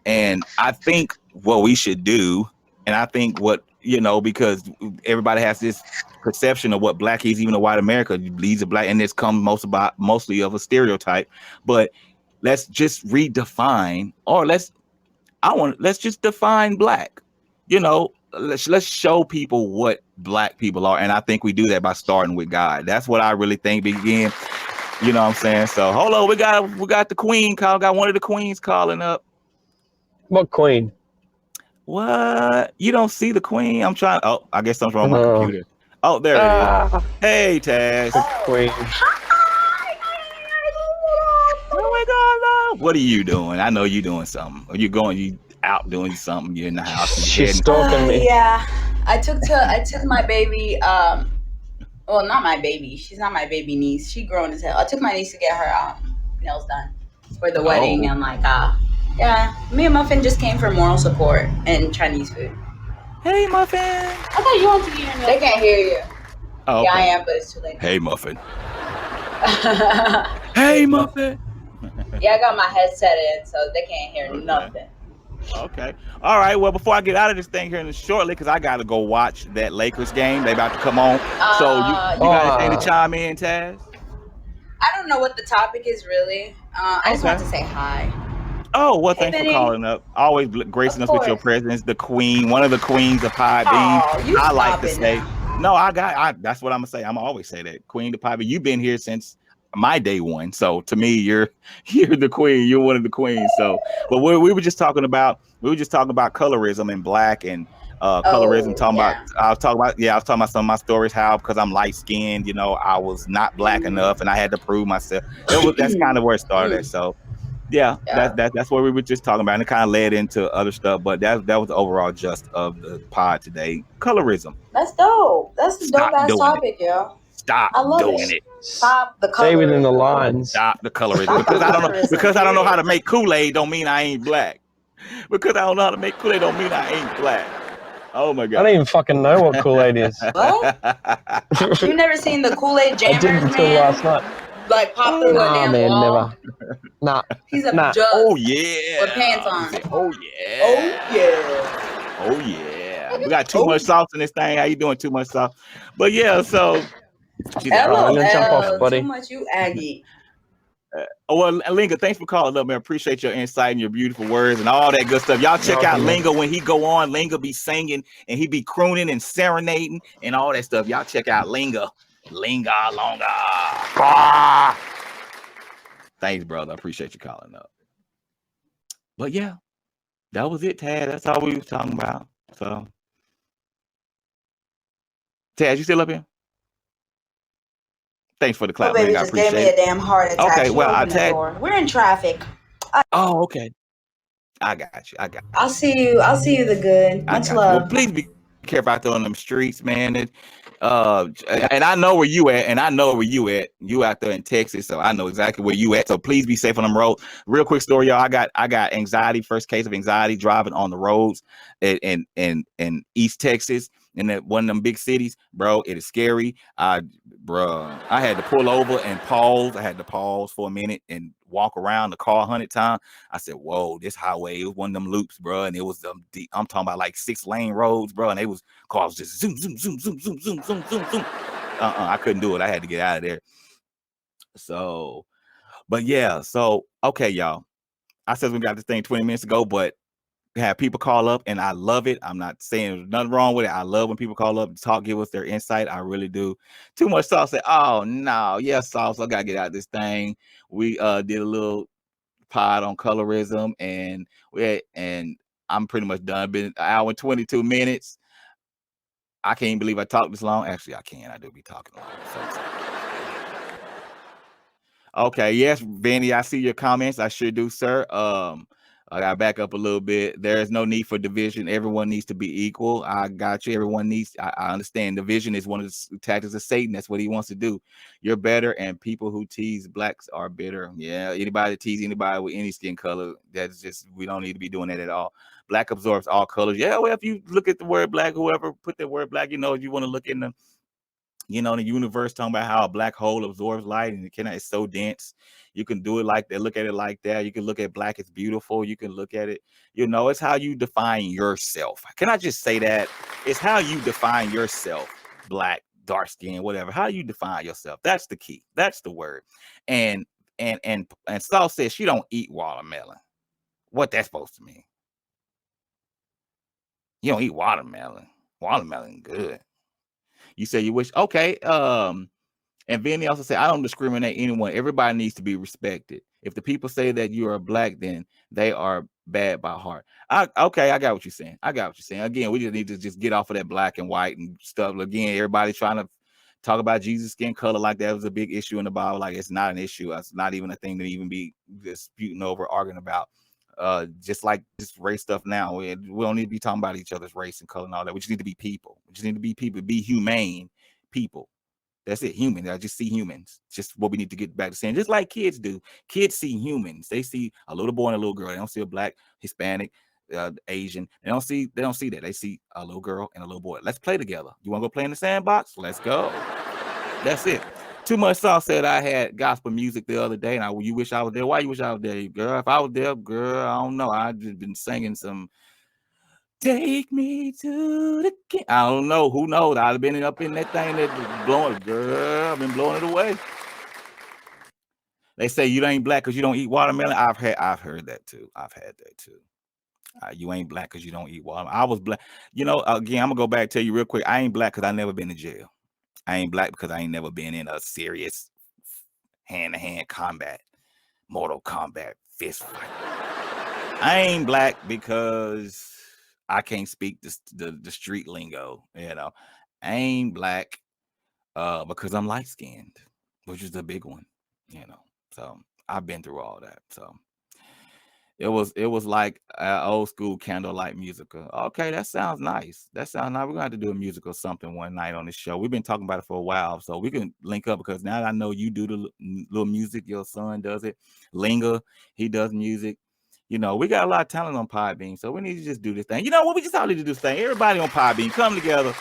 and I think what we should do, and I think because everybody has this perception of what black is, even though white America leads a black, and it's come mostly of a stereotype. But let's just redefine, or let's just define black. Let's show people what black people are, and I think we do that by starting with God. That's what I really think. Begin, you know what I'm saying? So hold on, we got the queen call. Got one of the queens calling up. What queen? What? You don't see the queen? I'm trying. Oh, I guess something's wrong with my computer. Oh, there it is. Hey, Taz. The queen. Oh my God, What are you doing? I know you doing something. Or you out doing something. You're in the house. You She's heading. stalking me. Yeah, I took my baby. Well, not my baby. She's not my baby niece. She grown as hell. I took my niece to get her nails done for the wedding, Oh, and yeah, me and Muffin just came for moral support and Chinese food. hey Muffin. I thought you wanted to get your nails. They can't hear you. Oh, Yeah, I okay. am, but it's too late. Hey Muffin. Yeah, Hey Muffin. I got my headset in, so they can't hear Okay. nothing. Okay. All right. Well, before I get out of this thing here shortly, because I got to go watch that Lakers game. They about to come on. So you got anything to chime in, Taz? I don't know what the topic is really. I just want to say hi. Oh, well, Hey, thanks for Benny. calling up. Always gracing Of us with your course. presence. The queen, one of the queens of Pie Beam. Oh, you I like stop to it say. now. No, that's what I'm gonna say. I'm gonna always say that. Queen of Pie Beam. You've been here since my day one. So to me, you're the queen. You're one of the queens. So, but we were just talking about colorism and black and colorism. I was talking about some of my stories. How because I'm light skinned, I was not black enough, and I had to prove myself. That's kind of where it started at. So. Yeah, that's what we were just talking about, and it kind of led into other stuff. But that was the overall gist of the pod today. Colorism. That's dope. That's a Stop dope ass doing topic, yo. Stop I love doing it. Stop the Stay within the colorism. lines. Stop the colorism. Stop Because the I don't know. colorism, Because I don't know how to period. make Kool-Aid. Don't mean I ain't black. Because I don't know how to make Kool-Aid. Don't mean I ain't black. Oh my I god. don't even fucking know what Kool-Aid is. What? You never seen the Kool-Aid I jammers, didn't until man? last night. Like pop through a Nah, damn man, wall. never. Nah. He's a Nah. jug Oh yeah. with pants on. He said, oh yeah. Oh yeah. Oh yeah. We got too much sauce in this thing. How you doing? Too much sauce. But yeah, so she's like, I'm gonna jump off, LOL. buddy. Too much you Aggie. well, Linga, thanks for calling up, man. Appreciate your insight and your beautiful words and all that good stuff. Y'all check out Linga when he go on. Linga be singing and he be crooning and serenading and all that stuff. Y'all check out Linga. Linga Longa. Ah! Thanks, brother. I appreciate you calling up. But yeah, that was it, Tad. That's all we was talking about. So, Tad, you still up here? Thanks for the clap, Baby Linga. I just gave appreciate me it. a damn heart attack. Okay, She well, opened the door. We're in traffic. Oh, okay. I got you. I'll see you. I'll see you the good. Much love. Well, please be careful out there on them streets, man. And I know where you at, You out there in Texas, so I know exactly where you at. So please be safe on them roads. Real quick story, y'all. I got anxiety. First case of anxiety driving on the roads in East Texas. In one of them big cities, bro, it is scary. I had to pull over and pause. I had to pause for a minute and walk around the car 100 times. I said, "Whoa, this highway, it was one of them loops, bro." And it was I'm talking about like 6-lane roads, bro. And cars just zoom, zoom, zoom, zoom, zoom, zoom, zoom, zoom, zoom. I couldn't do it. I had to get out of there. So, but yeah. So, okay, y'all. I said we got this thing 20 minutes ago, but have people call up and I love it. I'm not saying there's nothing wrong with it. I love when people call up and talk, give us their insight. I really do. Too much sauce. Say, oh no, yes, sauce. I gotta get out of this thing. We did a little pod on colorism and I'm pretty much done. Been an hour and 22 minutes. I can't believe I talked this long. Actually, I can. I do be talking long. So. Okay, yes, Vanny, I see your comments. I sure do, sir. I got to back up a little bit. There is no need for division. Everyone needs to be equal. I got you. Everyone needs, I understand division is one of the tactics of Satan. That's what he wants to do. You're better, and people who tease blacks are bitter. Yeah, anybody that tease anybody with any skin color, that's just, we don't need to be doing that at all. Black absorbs all colors. Yeah, well, if you look at the word black, whoever put the word black, if you want to look in the universe, talking about how a black hole absorbs light and it's so dense. You can do it like that, look at it like that. You can look at black as beautiful. You can look at it, it's how you define yourself. Can I just say that? It's how you define yourself, black, dark skin, whatever. How you define yourself. That's the key. That's the word. And Saul says she don't eat watermelon. What that's supposed to mean? You don't eat watermelon. Watermelon good. You say you wish, okay. And Vinny also said, I don't discriminate anyone. Everybody needs to be respected. If the people say that you are black, then they are bad by heart. Okay, I got what you're saying. Again, we just need to just get off of that black and white and stuff. Again, everybody trying to talk about Jesus' skin color like that was a big issue in the Bible. Like it's not an issue. It's not even a thing to even be disputing over, arguing about. Just like this race stuff now, we don't need to be talking about each other's race and color and all that. We just need to be people. We just need to be people, be humane people. That's it, human. I just see humans. Just what we need to get back to saying. Just like kids do. Kids see humans. They see a little boy and a little girl. They don't see a black, Hispanic, Asian. They don't see that. They see a little girl and a little boy. Let's play together. You want to go play in the sandbox? Let's go. That's it. Too Much Sauce said I had gospel music the other day, and you wish I was there. Why you wish I was there, girl? If I was there, girl, I don't know. I've just been singing some "Take Me to the King." I don't know. Who knows? I've been up in that thing that blowing, girl. I've been blowing it away. They say you ain't black because you don't eat watermelon. I've heard that too. I've had that too. You ain't black because you don't eat watermelon. I was black. You know, again, I'm gonna go back and tell you real quick. I ain't black because I never been to jail. I ain't black because I ain't never been in a serious hand-to-hand combat, Mortal Kombat fist fight. I ain't black because I can't speak the street lingo. You know, I ain't black because I'm light skinned, which is the big one. You know, so I've been through all that. So it was like old school candlelight musical. Okay, that sounds nice. That sounds nice. We're gonna have to do a musical something one night on this show. We've been talking about it for a while, so we can link up because now that I know you do the little music. Your son does it. Linga, he does music. You know, we got a lot of talent on Podbean, so we need to just do this thing. You know what? We just all need to do this thing. Everybody on Podbean, come together.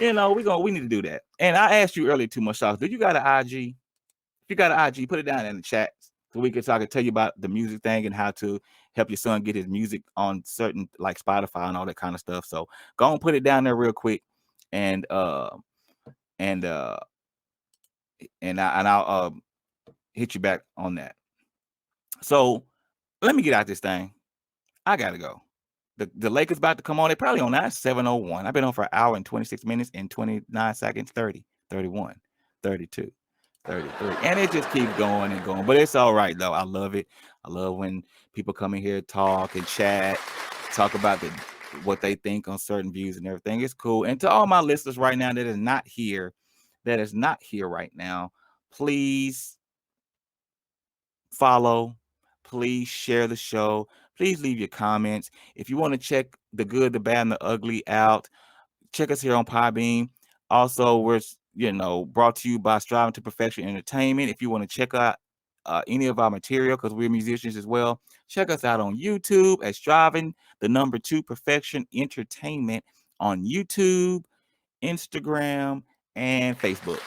You know, we need to do that. And I asked you earlier, Too Much Sauce, do you got an IG? If you got an IG, put it down in the chat so we can talk and tell you about the music thing and how to help your son get his music on certain like Spotify and all that kind of stuff. So go and put it down there real quick, and I'll hit you back on that. So let me get out this thing. I gotta go. The Lakers about to come on. They're probably on that 7:01. I've been on for an hour and 26 minutes and 29 seconds, 30, 31, 32. 33. And it just keeps going and going. But it's all right, though. I love it. I love when people come in here, talk and chat, talk about what they think on certain views and everything. It's cool. And to all my listeners right now that is not here right now, please follow. Please share the show. Please leave your comments. If you want to check the good, the bad, and the ugly out, check us here on Podbean. Also, we're brought to you by Striving to Perfection Entertainment. If you want to check out any of our material, because we're musicians as well, check us out on YouTube at Striving 2 Perfection Entertainment on YouTube, Instagram, and Facebook.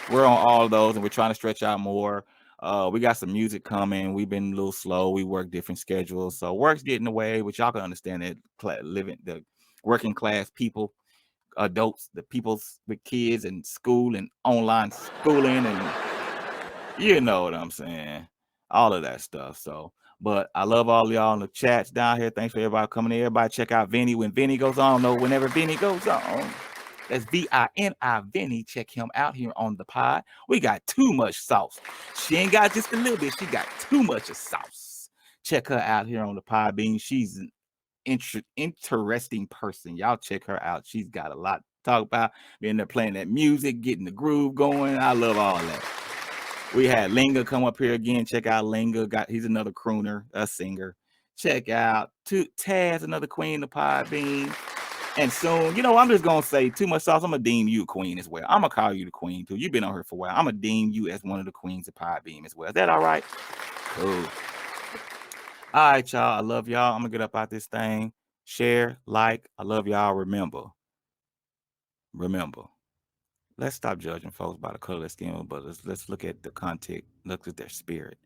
We're on all of those, and we're trying to stretch out more. We got some music coming. We've been a little slow. We work different schedules, so work's getting away, which y'all can understand that the working class people, adults, the peoples with kids and school and online schooling, and you know what I'm saying, all of that stuff. So, but I love all of y'all in the chats down here. Thanks for everybody coming in. Everybody check out Vinny when Vinny goes on. No, whenever Vinny goes on. That's VINI Vinny. Check him out here on the pod. We got too much sauce. She ain't got just a little bit. She got too much of sauce. Check her out here on the pod bean. She's an interesting person. Y'all check her out. She's got a lot to talk about. Being there playing that music, getting the groove going. I love all that. We had Linga come up here again. Check out Linga. He's another crooner, a singer. Check out Taz, another queen of the pod bean. And soon, I'm just going to say Too Much Sauce. I'm going to deem you a queen as well. I'm going to call you the queen too. You've been on here for a while. I'm going to deem you as one of the queens of Podbeam as well. Is that all right? Cool. All right, y'all. I love y'all. I'm going to get up out this thing. Share, like. I love y'all. Remember. Let's stop judging folks by the color of their skin, but let's look at the context. Look at their spirit.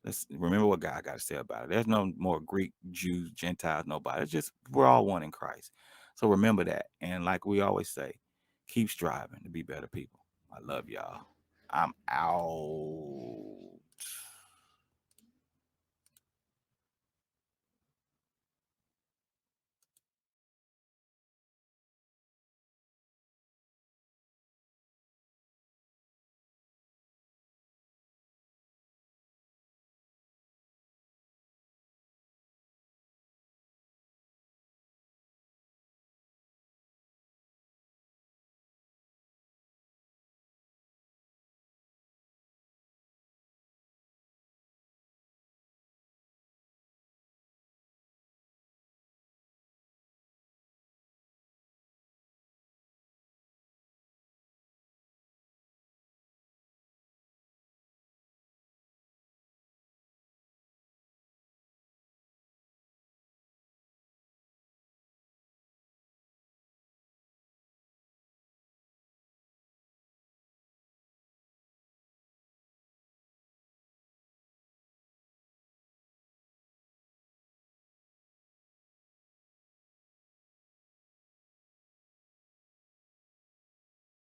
Let's remember what God got to say about it. There's no more Greek, Jews, Gentiles, nobody. It's just we're all one in Christ. So remember that. And like we always say, keep striving to be better people. I love y'all. I'm out.